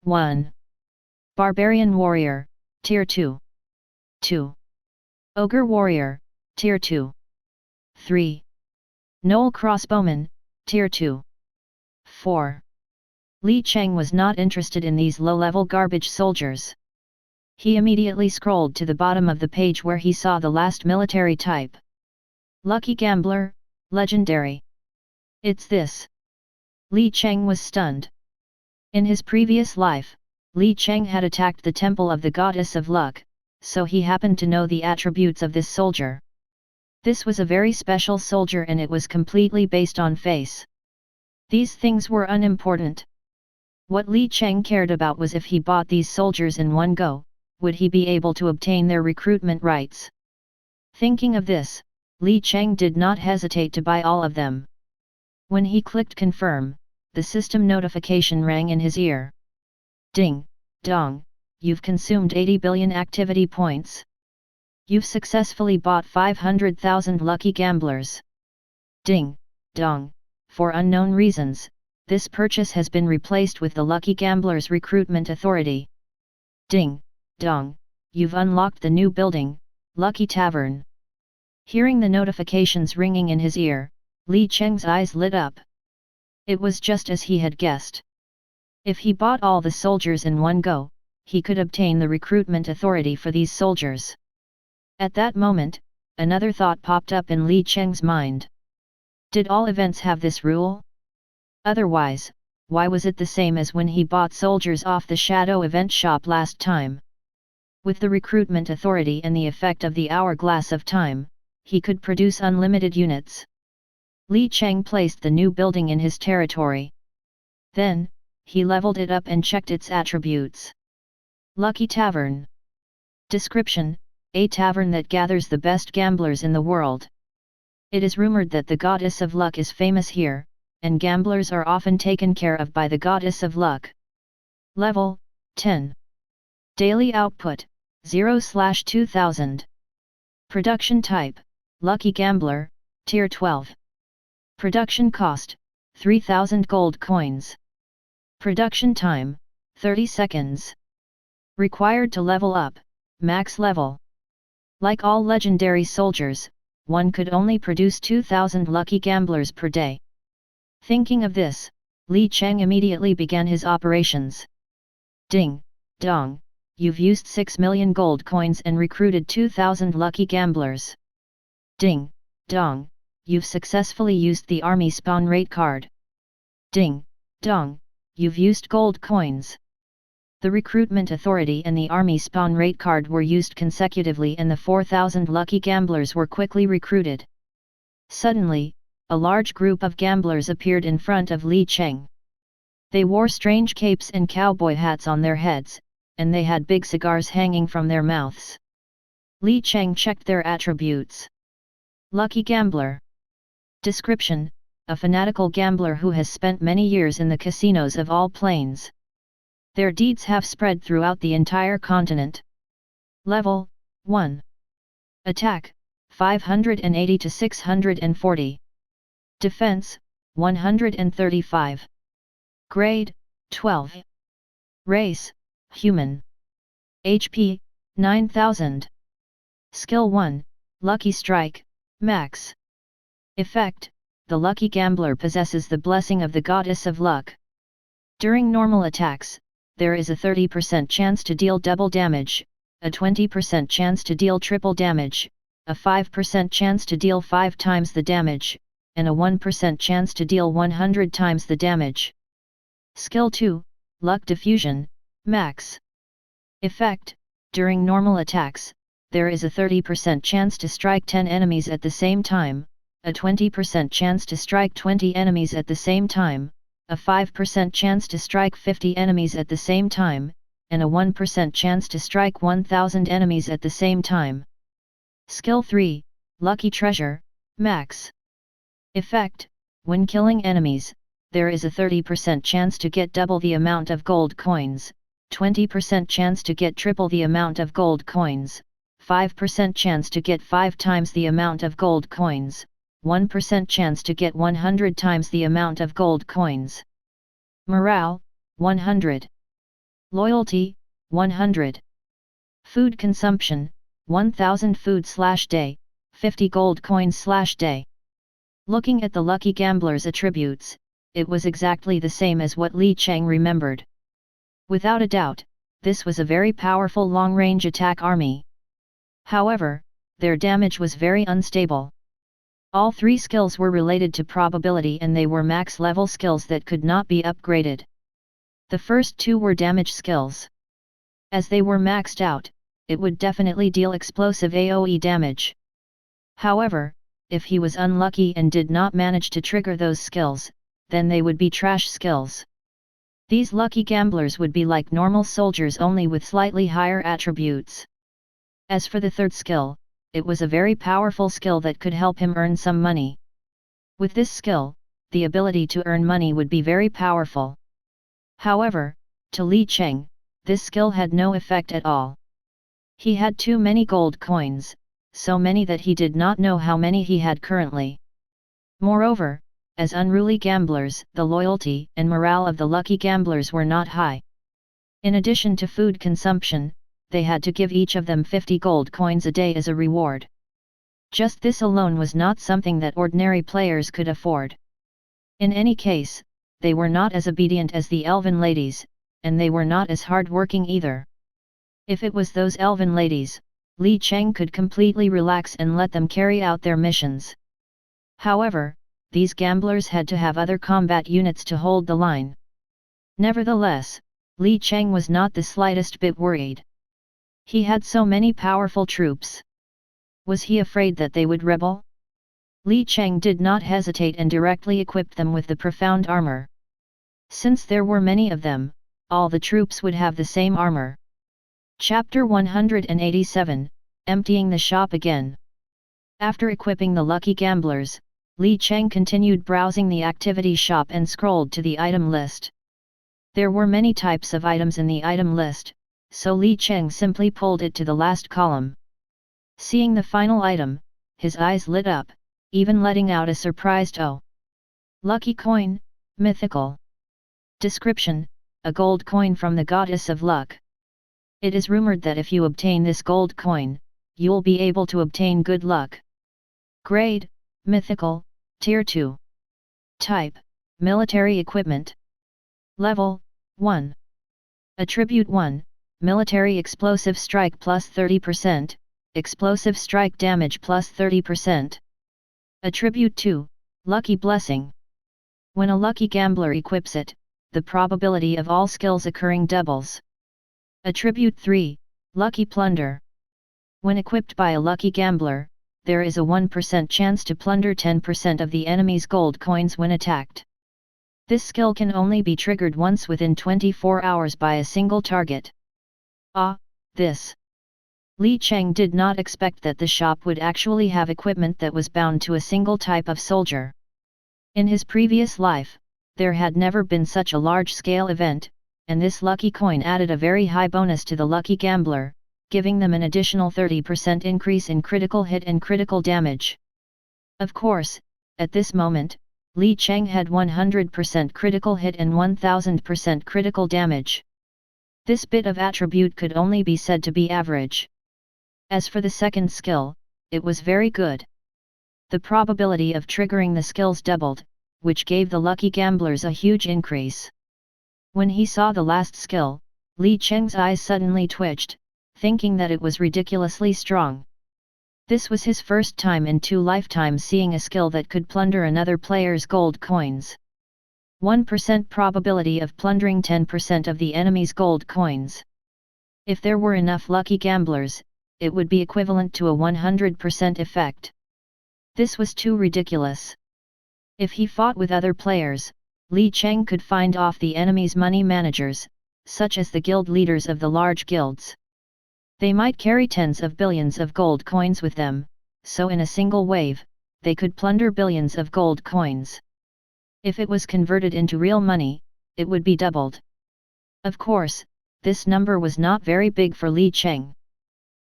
1. Barbarian Warrior, Tier 2. 2. Ogre Warrior, Tier 2. 3. Knoll Crossbowman, Tier 2. 4. Li Cheng was not interested in these low-level garbage soldiers. He immediately scrolled to the bottom of the page where he saw the last military type. Lucky Gambler, Legendary. It's this. Li Cheng was stunned. In his previous life, Li Cheng had attacked the temple of the goddess of luck, so he happened to know the attributes of this soldier. This was a very special soldier, and it was completely based on face. These things were unimportant. What Li Cheng cared about was if he bought these soldiers in one go, would he be able to obtain their recruitment rights? Thinking of this, Li Cheng did not hesitate to buy all of them. When he clicked confirm, the system notification rang in his ear. Ding, dong, you've consumed 80 billion activity points. You've successfully bought 500,000 lucky gamblers. Ding, dong, for unknown reasons, this purchase has been replaced with the Lucky Gamblers Recruitment Authority. Ding, dong, you've unlocked the new building, Lucky Tavern. Hearing the notifications ringing in his ear, Li Cheng's eyes lit up. It was just as he had guessed. If he bought all the soldiers in one go, he could obtain the recruitment authority for these soldiers. At that moment, another thought popped up in Li Cheng's mind. Did all events have this rule? Otherwise, why was it the same as when he bought soldiers off the shadow event shop last time? With the recruitment authority and the effect of the hourglass of time, he could produce unlimited units. Li Cheng placed the new building in his territory. Then, he leveled it up and checked its attributes. Lucky Tavern. Description: a tavern that gathers the best gamblers in the world. It is rumored that the goddess of luck is famous here, and gamblers are often taken care of by the goddess of luck. Level 10. Daily output 0/2000. Production type Lucky Gambler, Tier 12. Production cost 3000 gold coins. Production time 30 seconds. Required to level up, max level. Like all legendary soldiers, one could only produce 2000 lucky gamblers per day. Thinking of this, Li Cheng immediately began his operations. Ding, dong, you've used 6 million gold coins and recruited 2,000 lucky gamblers. Ding, dong, you've successfully used the army spawn rate card. Ding, dong, you've used gold coins. The recruitment authority and the army spawn rate card were used consecutively and the 4,000 lucky gamblers were quickly recruited. Suddenly, a large group of gamblers appeared in front of Li Cheng. They wore strange capes and cowboy hats on their heads, and they had big cigars hanging from their mouths. Li Cheng checked their attributes. Lucky gambler. Description: a fanatical gambler who has spent many years in the casinos of all planes. Their deeds have spread throughout the entire continent. Level 1. Attack 580 to 640. Defense 135. Grade 12. Race human. HP 9000. Skill 1, Lucky Strike, Max. Effect: the lucky gambler possesses the blessing of the goddess of luck. During normal attacks, there is a 30% chance to deal double damage, a 20% chance to deal triple damage, a 5% chance to deal 5 times the damage, and a 1% chance to deal 100 times the damage. Skill 2, Luck Diffusion, Max. Effect: during normal attacks, there is a 30% chance to strike 10 enemies at the same time, a 20% chance to strike 20 enemies at the same time, a 5% chance to strike 50 enemies at the same time, and a 1% chance to strike 1000 enemies at the same time. Skill 3, Lucky Treasure, Max. Effect: when killing enemies, there is a 30% chance to get double the amount of gold coins, 20% chance to get triple the amount of gold coins, 5% chance to get 5 times the amount of gold coins, 1% chance to get 100 times the amount of gold coins. Morale 100. Loyalty 100. Food consumption 1000 food/day, 50 gold coins/day. Looking at the lucky gambler's attributes, it was exactly the same as what Li Cheng remembered. Without a doubt, this was a very powerful long-range attack army. However, their damage was very unstable. All 3 skills were related to probability and they were max-level skills that could not be upgraded. The first 2 were damage skills. As they were maxed out, it would definitely deal explosive AoE damage. However, if he was unlucky and did not manage to trigger those skills, then they would be trash skills. These lucky gamblers would be like normal soldiers only with slightly higher attributes. As for the third skill, it was a very powerful skill that could help him earn some money. With this skill, the ability to earn money would be very powerful. However, to Li Cheng, this skill had no effect at all. He had too many gold coins, so many that he did not know how many he had currently. Moreover, as unruly gamblers, the loyalty and morale of the lucky gamblers were not high. In addition to food consumption, they had to give each of them 50 gold coins a day as a reward. Just this alone was not something that ordinary players could afford. In any case, they were not as obedient as the elven ladies, and they were not as hard-working either. If it was those elven ladies, Li Cheng could completely relax and let them carry out their missions. However, these gamblers had to have other combat units to hold the line. Nevertheless, Li Cheng was not the slightest bit worried. He had so many powerful troops. Was he afraid that they would rebel? Li Cheng did not hesitate and directly equipped them with the profound armor. Since there were many of them, all the troops would have the same armor. Chapter 187, Emptying the Shop Again. After equipping the lucky gamblers, Li Cheng continued browsing the activity shop and scrolled to the item list. There were many types of items in the item list, so Li Cheng simply pulled it to the last column. Seeing the final item, his eyes lit up, even letting out a surprised "Oh!" Lucky coin, mythical. Description: a gold coin from the goddess of luck. It is rumored that if you obtain this gold coin, you'll be able to obtain good luck. Grade: mythical, tier 2. Type: Military Equipment. Level 1. Attribute 1, Military Explosive Strike plus 30%, Explosive Strike Damage plus 30%. Attribute 2, Lucky Blessing. When a lucky gambler equips it, the probability of all skills occurring doubles. Attribute 3, Lucky Plunder. When equipped by a lucky gambler, there is a 1% chance to plunder 10% of the enemy's gold coins when attacked. This skill can only be triggered once within 24 hours by a single target. This. Li Cheng did not expect that the shop would actually have equipment that was bound to a single type of soldier. In his previous life, there had never been such a large-scale event, and this lucky coin added a very high bonus to the lucky gambler, giving them an additional 30% increase in critical hit and critical damage. Of course, at this moment, Li Cheng had 100% critical hit and 1000% critical damage. This bit of attribute could only be said to be average. As for the second skill, it was very good. The probability of triggering the skills doubled, which gave the lucky gamblers a huge increase. When he saw the last skill, Li Cheng's eyes suddenly twitched, thinking that it was ridiculously strong. This was his first time in 2 lifetimes seeing a skill that could plunder another player's gold coins. 1% probability of plundering 10% of the enemy's gold coins. If there were enough lucky gamblers, it would be equivalent to a 100% effect. This was too ridiculous. If he fought with other players, Li Cheng could find off the enemy's money managers, such as the guild leaders of the large guilds. They might carry tens of billions of gold coins with them, so in a single wave, they could plunder billions of gold coins. If it was converted into real money, it would be doubled. Of course, this number was not very big for Li Cheng.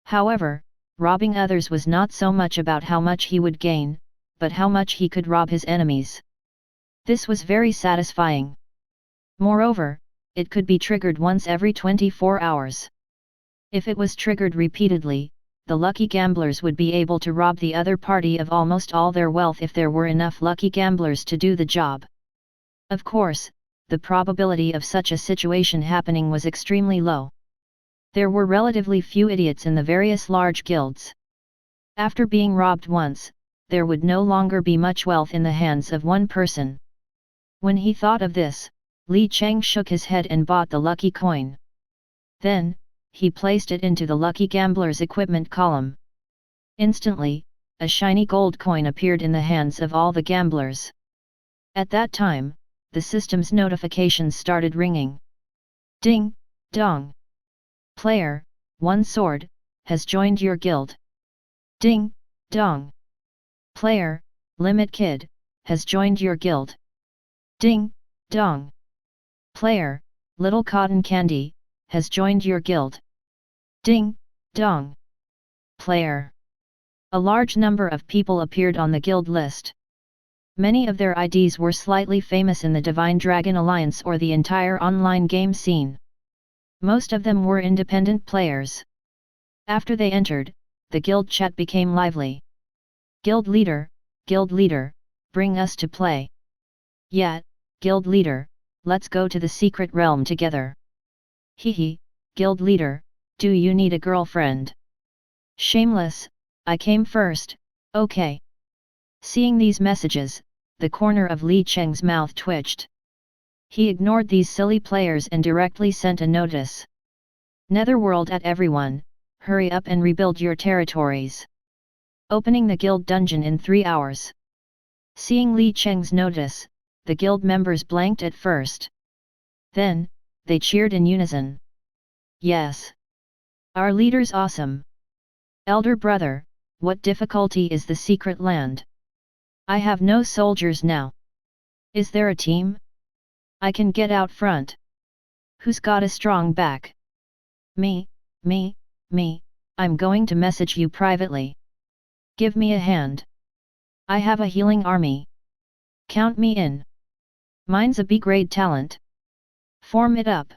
However, robbing others was not so much about how much he would gain, but how much he could rob his enemies. This was very satisfying. Moreover, it could be triggered once every 24 hours. If it was triggered repeatedly, the lucky gamblers would be able to rob the other party of almost all their wealth if there were enough lucky gamblers to do the job. Of course, the probability of such a situation happening was extremely low. There were relatively few idiots in the various large guilds. After being robbed once, there would no longer be much wealth in the hands of one person. When he thought of this, Li Cheng shook his head and bought the lucky coin. Then, he placed it into the lucky gambler's equipment column. Instantly, a shiny gold coin appeared in the hands of all the gamblers. At that time, the system's notifications started ringing. Ding, dong. Player, 1 sword, has joined your guild. Ding, dong. Player, Limit Kid, has joined your guild. Ding, dong. Player, Little Cotton Candy, has joined your guild. Ding, dong. Player. A large number of people appeared on the guild list. Many of their IDs were slightly famous in the Divine Dragon Alliance or the entire online game scene. Most of them were independent players. After they entered, the guild chat became lively. Guild leader, bring us to play. Yeah, guild leader, let's go to the secret realm together. Hehe, guild leader, do you need a girlfriend? Shameless, I came first, okay. Seeing these messages, the corner of Li Cheng's mouth twitched. He ignored these silly players and directly sent a notice. Netherworld at everyone, hurry up and rebuild your territories. Opening the guild dungeon in 3 hours. Seeing Li Cheng's notice, the guild members blanked at first. Then, they cheered in unison. Yes. Our leader's awesome. Elder brother, what difficulty is the secret land? I have no soldiers now. Is there a team? I can get out front. Who's got a strong back? Me, I'm going to message you privately. Give me a hand. I have a healing army. Count me in. Mine's a B-grade talent. Form it up.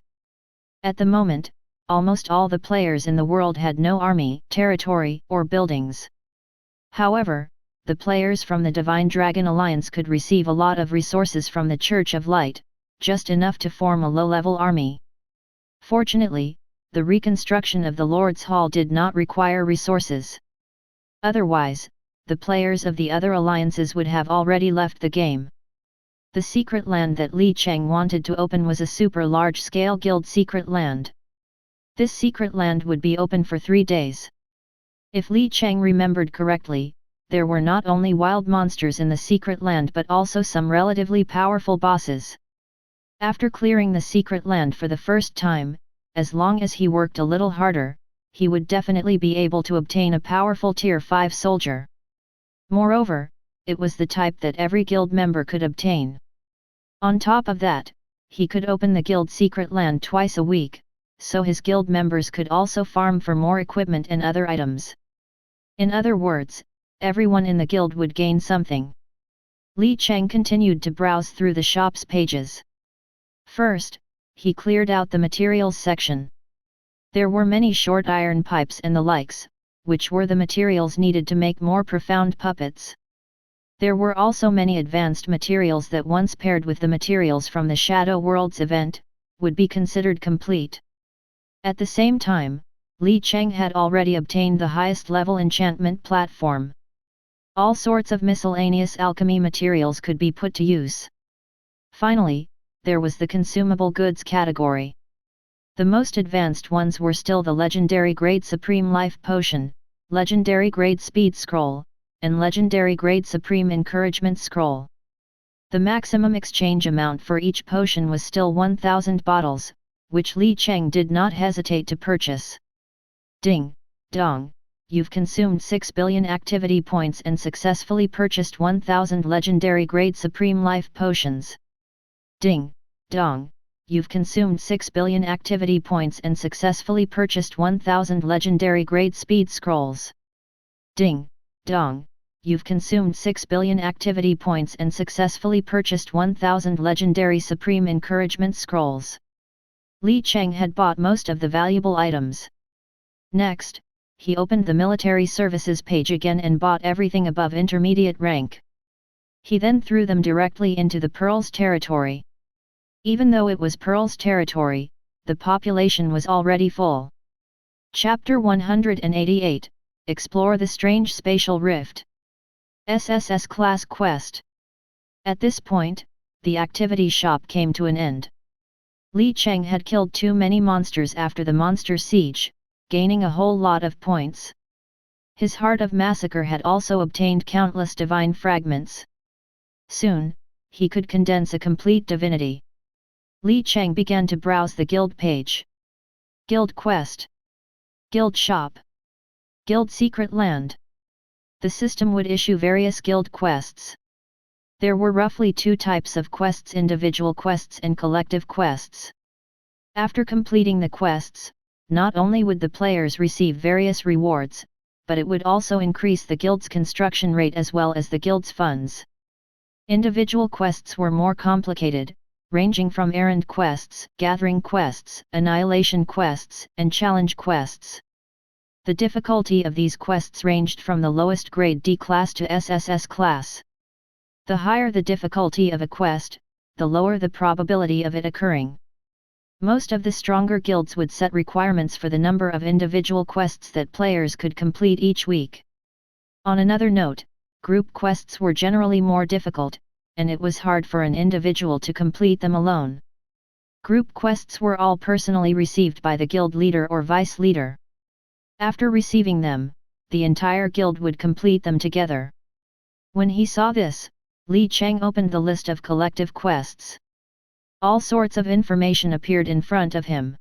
At the moment, almost all the players in the world had no army, territory, or buildings. However, the players from the Divine Dragon Alliance could receive a lot of resources from the Church of Light, just enough to form a low-level army. Fortunately, the reconstruction of the Lord's Hall did not require resources. Otherwise, the players of the other alliances would have already left the game. The secret land that Li Cheng wanted to open was a super large-scale guild secret land. This secret land would be open for 3 days. If Li Cheng remembered correctly, there were not only wild monsters in the secret land but also some relatively powerful bosses. After clearing the secret land for the first time, as long as he worked a little harder, he would definitely be able to obtain a powerful tier 5 soldier. Moreover, it was the type that every guild member could obtain. On top of that, he could open the guild secret land twice a week, so his guild members could also farm for more equipment and other items. In other words, everyone in the guild would gain something. Li Cheng continued to browse through the shop's pages. First, he cleared out the materials section. There were many short iron pipes and the likes, which were the materials needed to make more profound puppets. There were also many advanced materials that once paired with the materials from the Shadow Worlds event, would be considered complete. At the same time, Li Cheng had already obtained the highest level enchantment platform. All sorts of miscellaneous alchemy materials could be put to use. Finally, there was the consumable goods category. The most advanced ones were still the Legendary Grade Supreme Life Potion, Legendary Grade Speed Scroll, and Legendary Grade Supreme Encouragement Scroll. The maximum exchange amount for each potion was still 1,000 bottles, which Li Cheng did not hesitate to purchase. Ding, dong, you've consumed 6 billion activity points and successfully purchased 1,000 Legendary Grade Supreme Life Potions. Ding, dong, you've consumed 6 billion activity points and successfully purchased 1,000 Legendary Grade Speed Scrolls. Ding, dong, you've consumed 6 billion activity points and successfully purchased 1,000 Legendary Supreme Encouragement Scrolls. Li Cheng had bought most of the valuable items. Next, he opened the military services page again and bought everything above intermediate rank. He then threw them directly into the Pearls territory. Even though it was Pearls territory, the population was already full. Chapter 188, Explore the Strange Spatial Rift. SSS-class quest. At this point, the activity shop came to an end. Li Cheng had killed too many monsters after the monster siege, gaining a whole lot of points. His Heart of Massacre had also obtained countless divine fragments. Soon, he could condense a complete divinity. Li Cheng began to browse the guild page. Guild quest. Guild shop. Guild secret land. The system would issue various guild quests. There were roughly 2 types of quests: individual quests and collective quests. After completing the quests, not only would the players receive various rewards, but it would also increase the guild's construction rate as well as the guild's funds. Individual quests were more complicated, ranging from errand quests, gathering quests, annihilation quests, and challenge quests. The difficulty of these quests ranged from the lowest grade D class to SSS class. The higher the difficulty of a quest, the lower the probability of it occurring. Most of the stronger guilds would set requirements for the number of individual quests that players could complete each week. On another note, group quests were generally more difficult, and it was hard for an individual to complete them alone. Group quests were all personally received by the guild leader or vice leader. After receiving them, the entire guild would complete them together. When he saw this, Li Cheng opened the list of collective quests. All sorts of information appeared in front of him.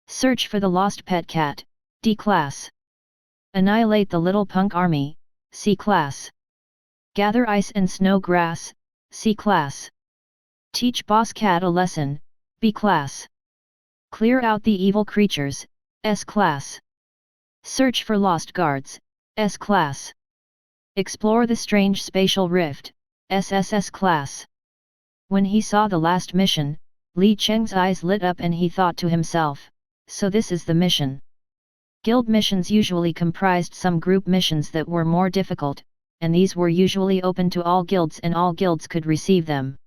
Search for the lost pet cat, D class. Annihilate the little punk army, C class. Gather ice and snow grass, C class. Teach boss cat a lesson, B class. Clear out the evil creatures, S class. Search for lost guards, S class. Explore the strange spatial rift, SSS class. When he saw the last mission, Li Cheng's eyes lit up and he thought to himself, so this is the mission. Guild missions usually comprised some group missions that were more difficult, and these were usually open to all guilds and all guilds could receive them.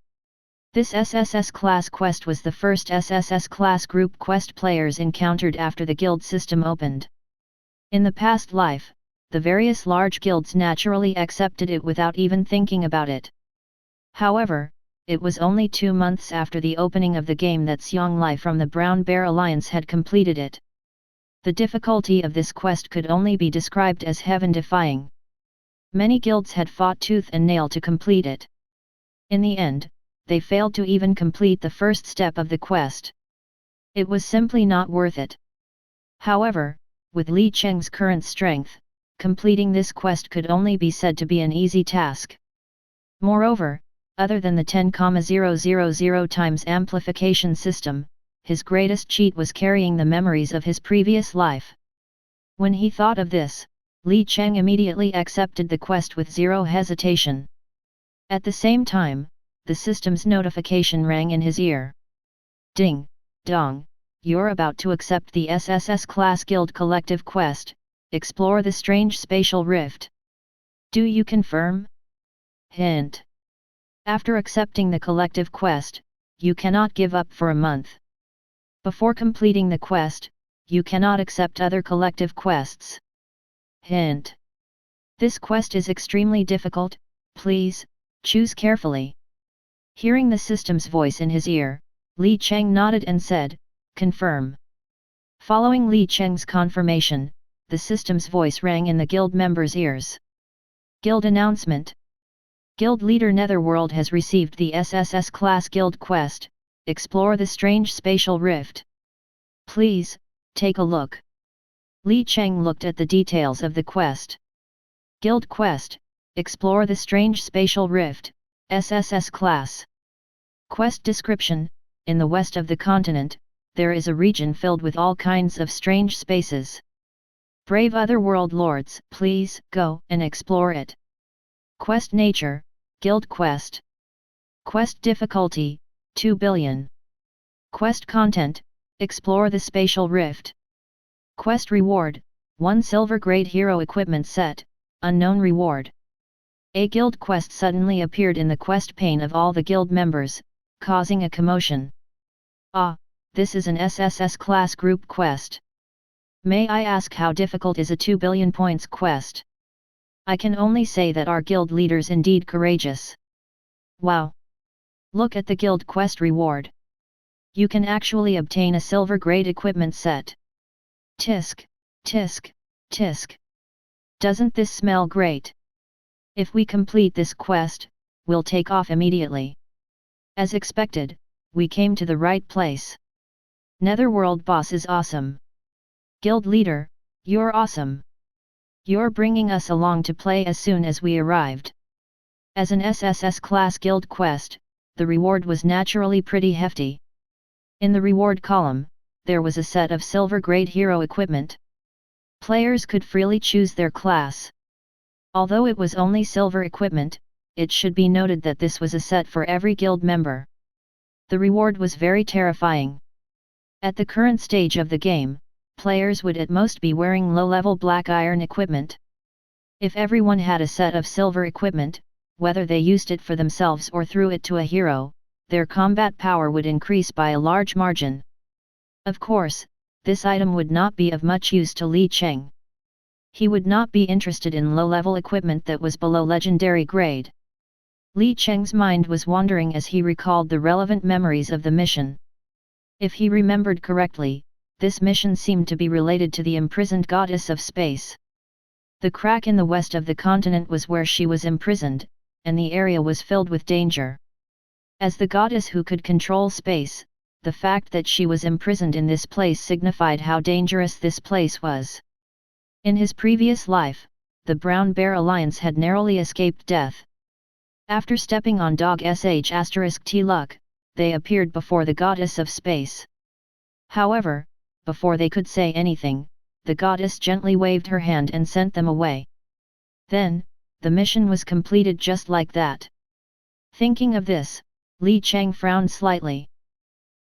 This SSS-class quest was the first SSS-class group quest players encountered after the guild system opened. In the past life, the various large guilds naturally accepted it without even thinking about it. However, it was only 2 months after the opening of the game that Xianglai from the Brown Bear Alliance had completed it. The difficulty of this quest could only be described as heaven-defying. Many guilds had fought tooth and nail to complete it. In the end, they failed to even complete the first step of the quest. It was simply not worth it. However, with Li Cheng's current strength, completing this quest could only be said to be an easy task. Moreover, other than the 10,000 times amplification system, his greatest cheat was carrying the memories of his previous life. When he thought of this, Li Cheng immediately accepted the quest with zero hesitation. At the same time, the system's notification rang in his ear. Ding, dong, you're about to accept the SSS-class Guild Collective Quest, explore the strange spatial rift. Do you confirm? Hint. After accepting the collective quest, you cannot give up for a month. Before completing the quest, you cannot accept other collective quests. Hint. This quest is extremely difficult, please, choose carefully. Hearing the system's voice in his ear, Li Cheng nodded and said, confirm. Following Li Cheng's confirmation, the system's voice rang in the guild members' ears. Guild announcement. Guild leader Netherworld has received the SSS-class guild quest, explore the strange spatial rift. Please, take a look. Li Cheng looked at the details of the quest. Guild quest, explore the strange spatial rift, SSS-class. Quest description, in the west of the continent, there is a region filled with all kinds of strange spaces. Brave otherworld lords, please go and explore it. Quest nature, Guild quest. Quest difficulty, 2 billion. Quest content, explore the spatial rift. Quest reward, 1 silver-grade hero equipment set, unknown reward. A guild quest suddenly appeared in the quest pane of all the guild members, causing a commotion. Ah, this is an SSS-class group quest. May I ask how difficult is a 2 billion points quest? I can only say that our guild leaders indeed courageous. Wow! Look at the guild quest reward. You can actually obtain a silver-grade equipment set. Tisk, tisk, tisk. Doesn't this smell great? If we complete this quest, we'll take off immediately. As expected, we came to the right place. Netherworld boss is awesome. Guild leader, you're awesome. You're bringing us along to play as soon as we arrived. As an SSS-class guild quest, the reward was naturally pretty hefty. In the reward column, there was a set of silver-grade hero equipment. Players could freely choose their class. Although it was only silver equipment, it should be noted that this was a set for every guild member. The reward was very terrifying. At the current stage of the game, players would at most be wearing low-level black iron equipment. If everyone had a set of silver equipment, whether they used it for themselves or threw it to a hero, their combat power would increase by a large margin. Of course, this item would not be of much use to Li Cheng. He would not be interested in low-level equipment that was below legendary grade. Li Cheng's mind was wandering as he recalled the relevant memories of the mission. If he remembered correctly, this mission seemed to be related to the imprisoned goddess of space. The crack in the west of the continent was where she was imprisoned, and the area was filled with danger. As the goddess who could control space, the fact that she was imprisoned in this place signified how dangerous this place was. In his previous life, the Brown Bear Alliance had narrowly escaped death. After stepping on dog sh*t luck, they appeared before the goddess of space. However, before they could say anything, the goddess gently waved her hand and sent them away. Then, the mission was completed just like that. Thinking of this, Li Cheng frowned slightly.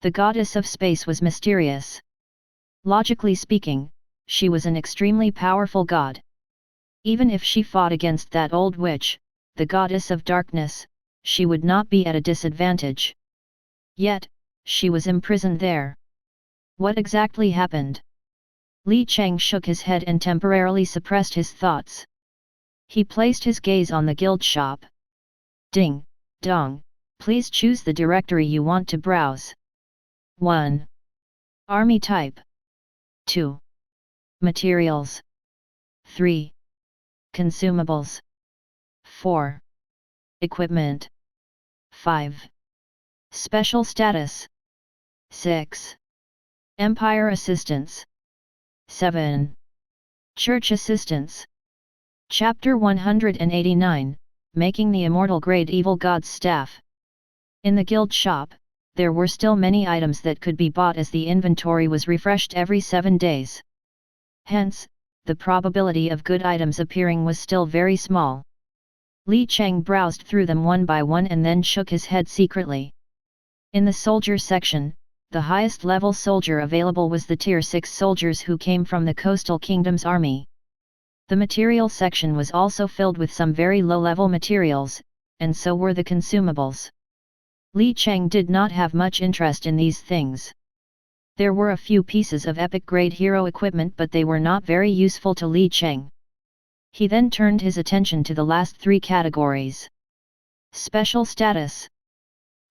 The goddess of space was mysterious. Logically speaking, she was an extremely powerful god. Even if she fought against that old witch, the goddess of darkness, she would not be at a disadvantage. Yet, she was imprisoned there. What exactly happened? Li Cheng shook his head and temporarily suppressed his thoughts. He placed his gaze on the guild shop. Ding, dong, please choose the directory you want to browse. 1. Army type. 2. Materials. 3. Consumables. 4. Equipment. 5. Special status. 6. Empire assistance. 7. Church assistance. Chapter 189, Making the Immortal-grade Evil God's Staff. In the guild shop, there were still many items that could be bought as the inventory was refreshed every 7 days. Hence, the probability of good items appearing was still very small. Li Cheng browsed through them one by one and then shook his head secretly. In the soldier section, the highest level soldier available was the tier 6 soldiers who came from the coastal kingdom's army. The material section was also filled with some very low-level materials, and so were the consumables. Li Cheng did not have much interest in these things. There were a few pieces of epic-grade hero equipment, but they were not very useful to Li Cheng. He then turned his attention to the last 3 categories. Special status.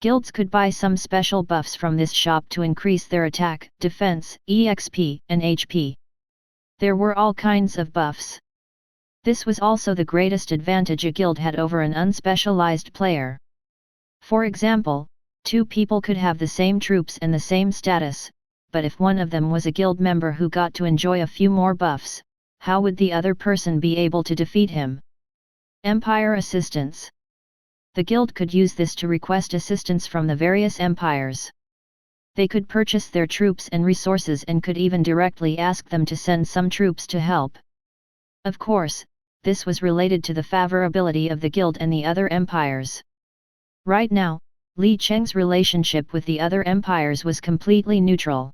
Guilds could buy some special buffs from this shop to increase their attack, defense, EXP, and HP. There were all kinds of buffs. This was also the greatest advantage a guild had over an unspecialized player. For example, 2 people could have the same troops and the same status, but if one of them was a guild member who got to enjoy a few more buffs, how would the other person be able to defeat him? Empire assistance. The guild could use this to request assistance from the various empires. They could purchase their troops and resources and could even directly ask them to send some troops to help. Of course, this was related to the favorability of the guild and the other empires. Right now, Li Cheng's relationship with the other empires was completely neutral.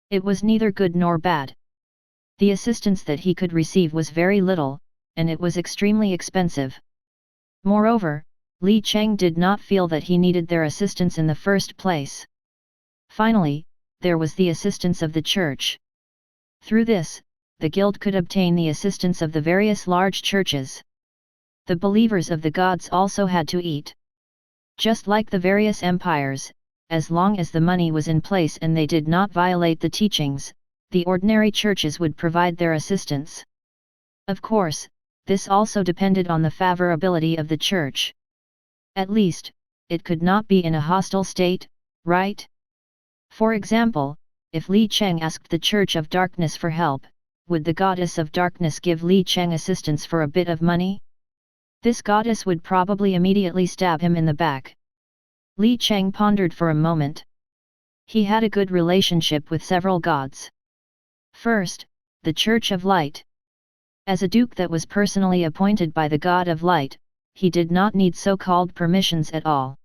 It was neither good nor bad. The assistance that he could receive was very little, and it was extremely expensive. Moreover, Li Cheng did not feel that he needed their assistance in the first place. Finally, there was the assistance of the church. Through this, the guild could obtain the assistance of the various large churches. The believers of the gods also had to eat. Just like the various empires, as long as the money was in place and they did not violate the teachings, the ordinary churches would provide their assistance. Of course, this also depended on the favorability of the church. At least, it could not be in a hostile state, right? For example, if Li Cheng asked the Church of Darkness for help, would the Goddess of Darkness give Li Cheng assistance for a bit of money? This goddess would probably immediately stab him in the back. Li Cheng pondered for a moment. He had a good relationship with several gods. First, the Church of Light. As a duke that was personally appointed by the God of Light, he did not need so-called permissions at all.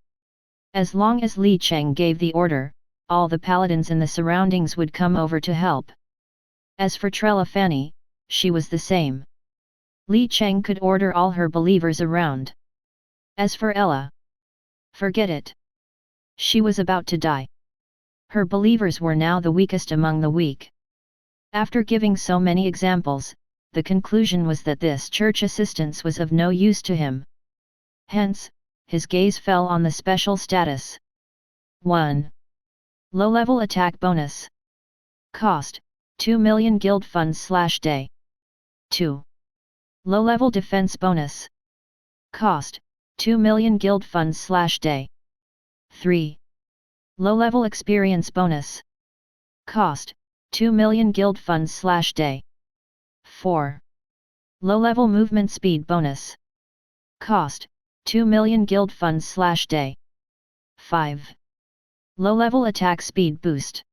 As long as Li Cheng gave the order, all the paladins in the surroundings would come over to help. As for Trella Fanny, she was the same. Li Cheng could order all her believers around. As for Ella, forget it. She was about to die. Her believers were now the weakest among the weak. After giving so many examples, the conclusion was that this church assistance was of no use to him. Hence, his gaze fell on the special status. 1. Low-level attack bonus. Cost, 2 million guild funds/day. 2. Low-level defense bonus. Cost, 2 million guild funds/day. 3. Low-level experience bonus. Cost, 2 million guild funds/day. 4. Low-level movement speed bonus. Cost, 2 million guild funds/day. 5. Low-level attack speed boost.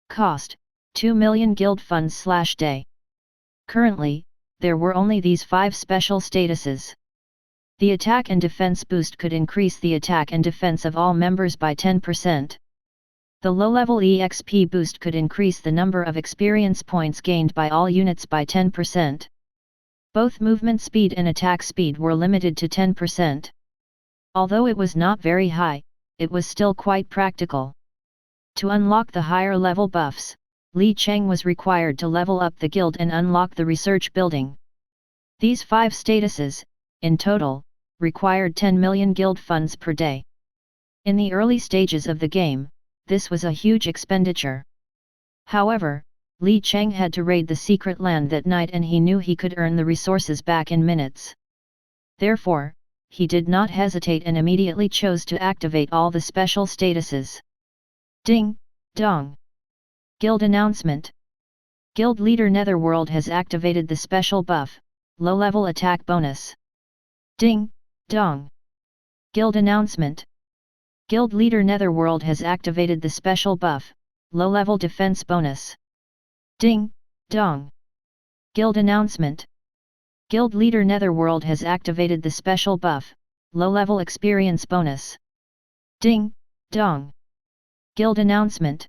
Cost, 2 million guild funds/day. Currently, there were only these 5 special statuses. The attack and defense boost could increase the attack and defense of all members by 10%. The low-level EXP boost could increase the number of experience points gained by all units by 10%. Both movement speed and attack speed were limited to 10%. Although it was not very high, it was still quite practical. To unlock the higher level buffs, Li Cheng was required to level up the guild and unlock the research building. These 5 statuses, in total, required 10 million guild funds per day. In the early stages of the game, this was a huge expenditure. However, Li Cheng had to raid the secret land that night and he knew he could earn the resources back in minutes. Therefore, he did not hesitate and immediately chose to activate all the special statuses. Ding, dong. Guild announcement. Guild leader Netherworld has activated the special buff, low-level attack bonus. Ding, dong. Guild announcement. Guild leader Netherworld has activated the special buff, low-level defense bonus. Ding, dong. Guild announcement. Guild leader Netherworld has activated the special buff, low-level experience bonus. Ding, dong. Guild announcement.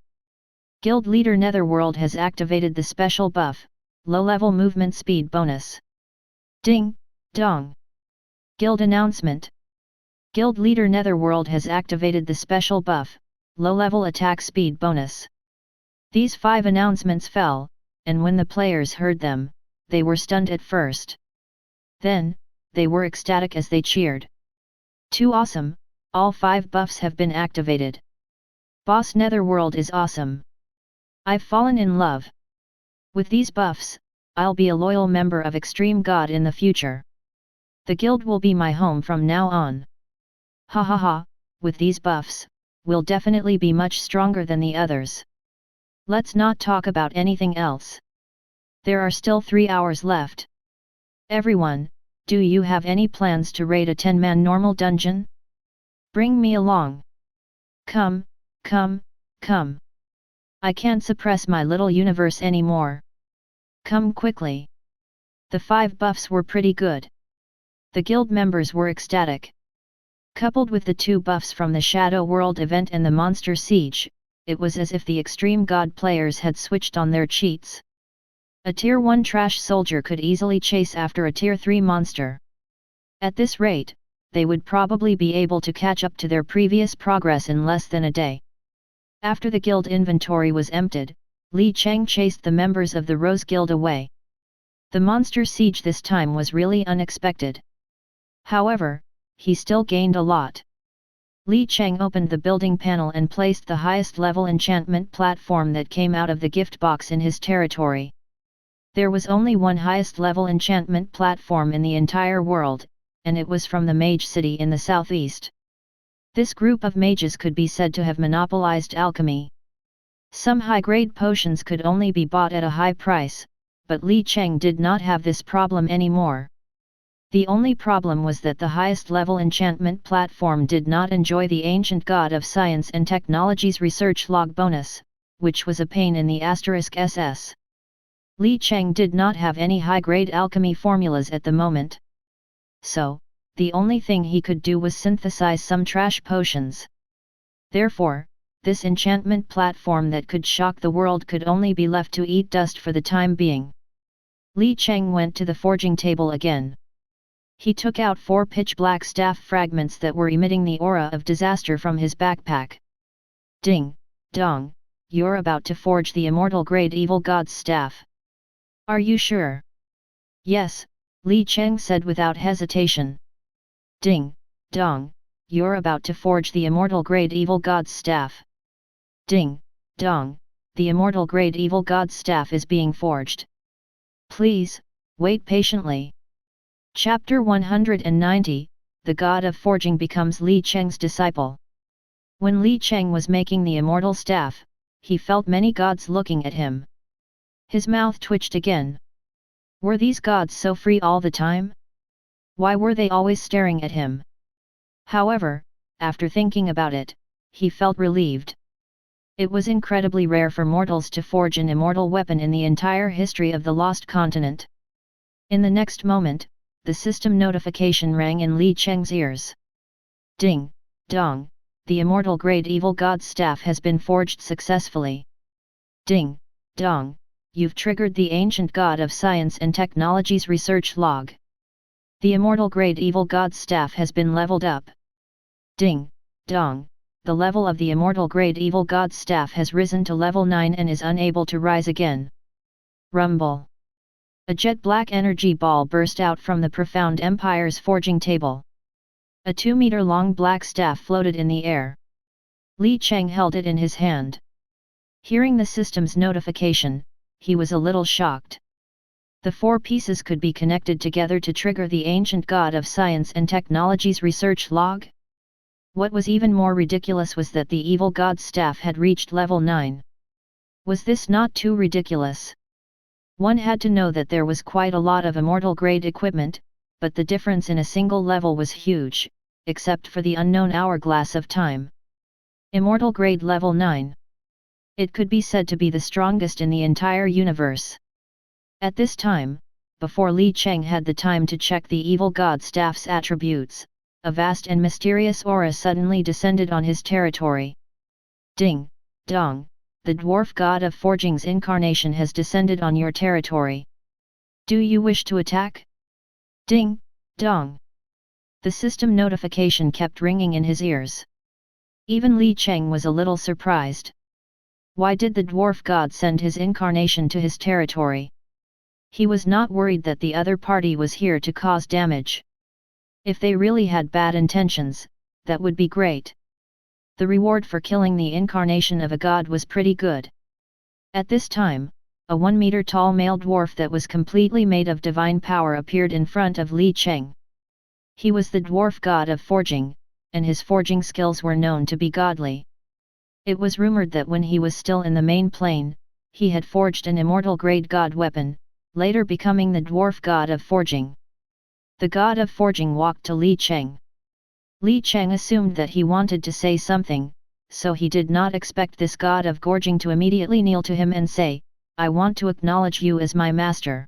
Guild leader Netherworld has activated the special buff, low-level movement speed bonus. Ding, dong. Guild announcement. Guild leader Netherworld has activated the special buff, low-level attack speed bonus. These 5 announcements fell, and when the players heard them, they were stunned at first. Then, they were ecstatic as they cheered. Too awesome, all 5 buffs have been activated. Boss Netherworld is awesome. I've fallen in love. With these buffs, I'll be a loyal member of Extreme God in the future. The guild will be my home from now on. Ha ha ha, with these buffs, we'll definitely be much stronger than the others. Let's not talk about anything else. There are still 3 hours left. Everyone, do you have any plans to raid a 10-man normal dungeon? Bring me along. Come, come, come. I can't suppress my little universe anymore. Come quickly. The 5 buffs were pretty good. The guild members were ecstatic. Coupled with the 2 buffs from the Shadow World event and the Monster Siege, it was as if the Extreme God players had switched on their cheats. A Tier 1 trash soldier could easily chase after a Tier 3 monster. At this rate, they would probably be able to catch up to their previous progress in less than a day. After the guild inventory was emptied, Li Cheng chased the members of the Rose Guild away. The Monster Siege this time was really unexpected. However, he still gained a lot. Li Cheng opened the building panel and placed the highest level enchantment platform that came out of the gift box in his territory. There was only one highest level enchantment platform in the entire world, and it was from the Mage City in the southeast. This group of mages could be said to have monopolized alchemy. Some high-grade potions could only be bought at a high price, but Li Cheng did not have this problem anymore. The only problem was that the highest level enchantment platform did not enjoy the Ancient God of Science and Technology's research log bonus, which was a pain in the *SS. Li Cheng did not have any high-grade alchemy formulas at the moment. So, the only thing he could do was synthesize some trash potions. Therefore, this enchantment platform that could shock the world could only be left to eat dust for the time being. Li Cheng went to the forging table again. He took out 4 pitch-black staff fragments that were emitting the aura of disaster from his backpack. Ding, dong, you're about to forge the Immortal-grade Evil God's staff. Are you sure? Yes, Li Cheng said without hesitation. Ding, dong, you're about to forge the Immortal-grade Evil God's staff. Ding, dong, the Immortal-grade Evil God's staff is being forged. Please, wait patiently. Chapter 190, The God of Forging becomes Li Cheng's disciple. When Li Cheng was making the immortal staff, he felt many gods looking at him. His mouth twitched again. Were these gods so free all the time? Why were they always staring at him? However, after thinking about it, he felt relieved. It was incredibly rare for mortals to forge an immortal weapon in the entire history of the Lost Continent. In the next moment, the system notification rang in Li Cheng's ears. Ding, dong, the Immortal-grade Evil God's staff has been forged successfully. Ding, dong, you've triggered the ancient god of science and technology's research log. The Immortal-grade evil god's staff has been leveled up. Ding, dong, the level of the Immortal-grade evil god's staff has risen to level 9 and is unable to rise again. Rumble. A jet-black energy ball burst out from the Profound Empire's forging table. A 2-meter-long black staff floated in the air. Li Cheng held it in his hand. Hearing the system's notification, he was a little shocked. The 4 pieces could be connected together to trigger the ancient god of science and technology's research log? What was even more ridiculous was that the evil god's staff had reached level 9. Was this not too ridiculous? One had to know that there was quite a lot of immortal-grade equipment, but the difference in a single level was huge, except for the unknown hourglass of time. Immortal-grade level 9. It could be said to be the strongest in the entire universe. At this time, before Li Cheng had the time to check the evil god staff's attributes, a vast and mysterious aura suddenly descended on his territory. Ding, dong, the dwarf god of forging's incarnation has descended on your territory. Do you wish to attack? Ding, dong. The system notification kept ringing in his ears. Even Li Cheng was a little surprised. Why did the dwarf god send his incarnation to his territory? He was not worried that the other party was here to cause damage. If they really had bad intentions, that would be great. The reward for killing the incarnation of a god was pretty good. At this time, a 1-meter-tall male dwarf that was completely made of divine power appeared in front of Li Cheng. He was the dwarf god of forging, and his forging skills were known to be godly. It was rumored that when he was still in the main plane, he had forged an immortal-grade god weapon, later becoming the dwarf god of forging. The god of forging walked to Li Cheng. Li Cheng assumed that he wanted to say something, so he did not expect this god of gorging to immediately kneel to him and say, "I want to acknowledge you as my master."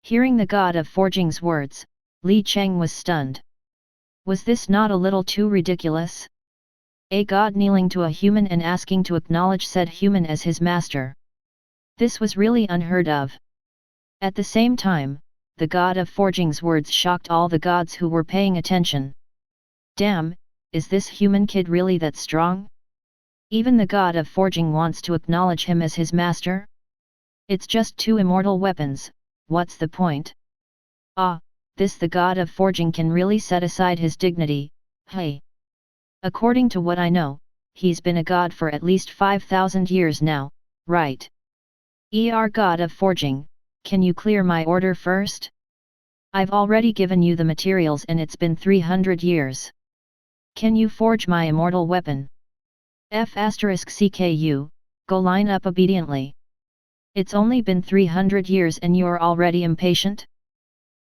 Hearing the god of forging's words, Li Cheng was stunned. Was this not a little too ridiculous? A god kneeling to a human and asking to acknowledge said human as his master. This was really unheard of. At the same time, the god of forging's words shocked all the gods who were paying attention. Damn, is this human kid really that strong? Even the god of forging wants to acknowledge him as his master? It's just 2 immortal weapons, what's the point? Ah, this the god of forging can really set aside his dignity, hey. According to what I know, he's been a god for at least 5,000 years now, right? God of forging, can you clear my order first? I've already given you the materials and it's been 300 years. Can you forge my immortal weapon? *CKU, go line up obediently. It's only been 300 years and you're already impatient?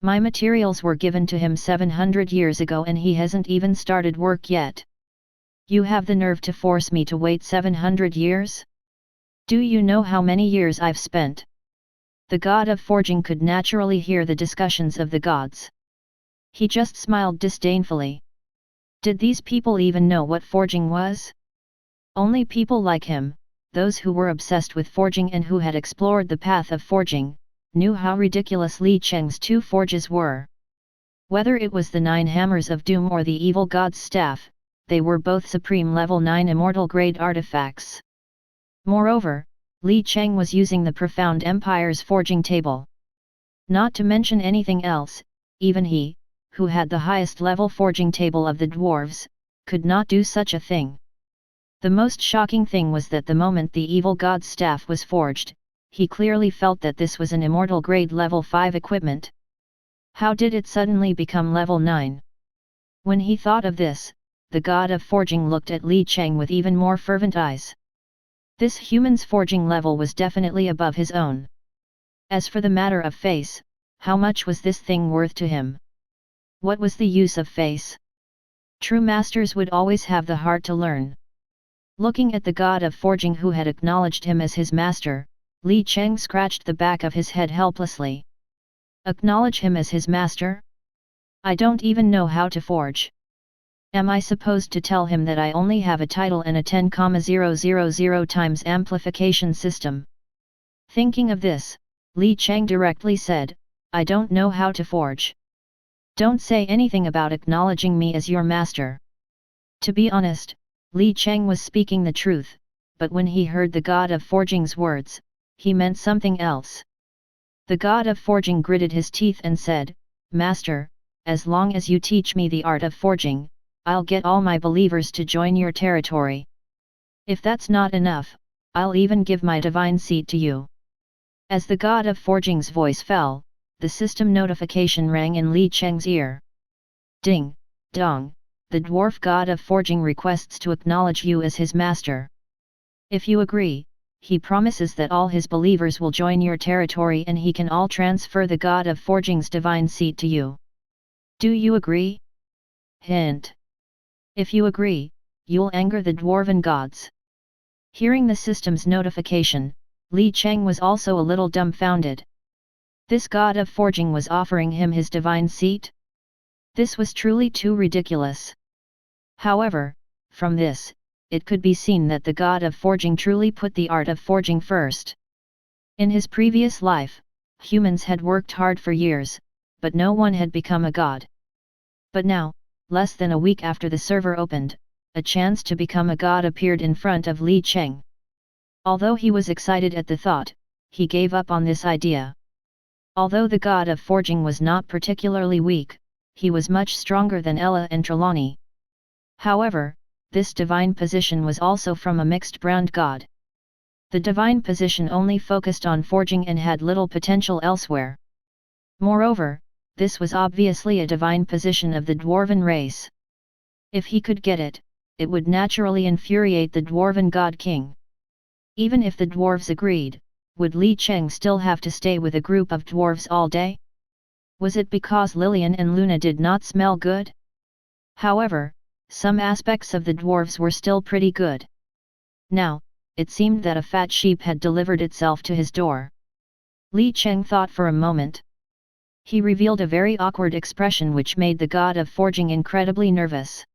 My materials were given to him 700 years ago and he hasn't even started work yet. You have the nerve to force me to wait 700 years? Do you know how many years I've spent? The god of forging could naturally hear the discussions of the gods. He just smiled disdainfully. Did these people even know what forging was? Only people like him, those who were obsessed with forging and who had explored the path of forging, knew how ridiculous Li Cheng's 2 forges were. Whether it was the 9 hammers of doom or the evil god's staff, they were both supreme level 9 immortal-grade artifacts. Moreover, Li Cheng was using the Profound Empire's forging table. Not to mention anything else, even he, who had the highest level forging table of the dwarves, could not do such a thing. The most shocking thing was that the moment the evil god's staff was forged, he clearly felt that this was an immortal-grade level 5 equipment. How did it suddenly become level 9? When he thought of this, the god of forging looked at Li Cheng with even more fervent eyes. This human's forging level was definitely above his own. As for the matter of face, how much was this thing worth to him? What was the use of face? True masters would always have the heart to learn. Looking at the god of forging who had acknowledged him as his master, Li Cheng scratched the back of his head helplessly. Acknowledge him as his master? I don't even know how to forge. Am I supposed to tell him that I only have a title and a 10,000 times amplification system? Thinking of this, Li Cheng directly said, I don't know how to forge. Don't say anything about acknowledging me as your master. To be honest, Li Cheng was speaking the truth, but when he heard the god of forging's words, he meant something else. The god of forging gritted his teeth and said, Master, as long as you teach me the art of forging, I'll get all my believers to join your territory. If that's not enough, I'll even give my divine seat to you. As the god of forging's voice fell, the system notification rang in Li Cheng's ear. Ding, dong, the dwarf god of forging requests to acknowledge you as his master. If you agree, he promises that all his believers will join your territory and he can all transfer the god of forging's divine seat to you. Do you agree? Hint. If you agree, you'll anger the dwarven gods. Hearing the system's notification, Li Cheng was also a little dumbfounded. This god of forging was offering him his divine seat? This was truly too ridiculous. However, from this, it could be seen that the god of forging truly put the art of forging first. In his previous life, humans had worked hard for years, but no one had become a god. But now, less than a week after the server opened, a chance to become a god appeared in front of Li Cheng. Although he was excited at the thought, he gave up on this idea. Although the god of forging was not particularly weak, he was much stronger than Ella and Trelawney. However, this divine position was also from a mixed-brand god. The divine position only focused on forging and had little potential elsewhere. Moreover, this was obviously a divine position of the dwarven race. If he could get it, it would naturally infuriate the dwarven god king. Even if the dwarves agreed, would Li Cheng still have to stay with a group of dwarves all day? Was it because Lillian and Luna did not smell good? However, some aspects of the dwarves were still pretty good. Now, it seemed that a fat sheep had delivered itself to his door. Li Cheng thought for a moment. He revealed a very awkward expression which made the god of forging incredibly nervous.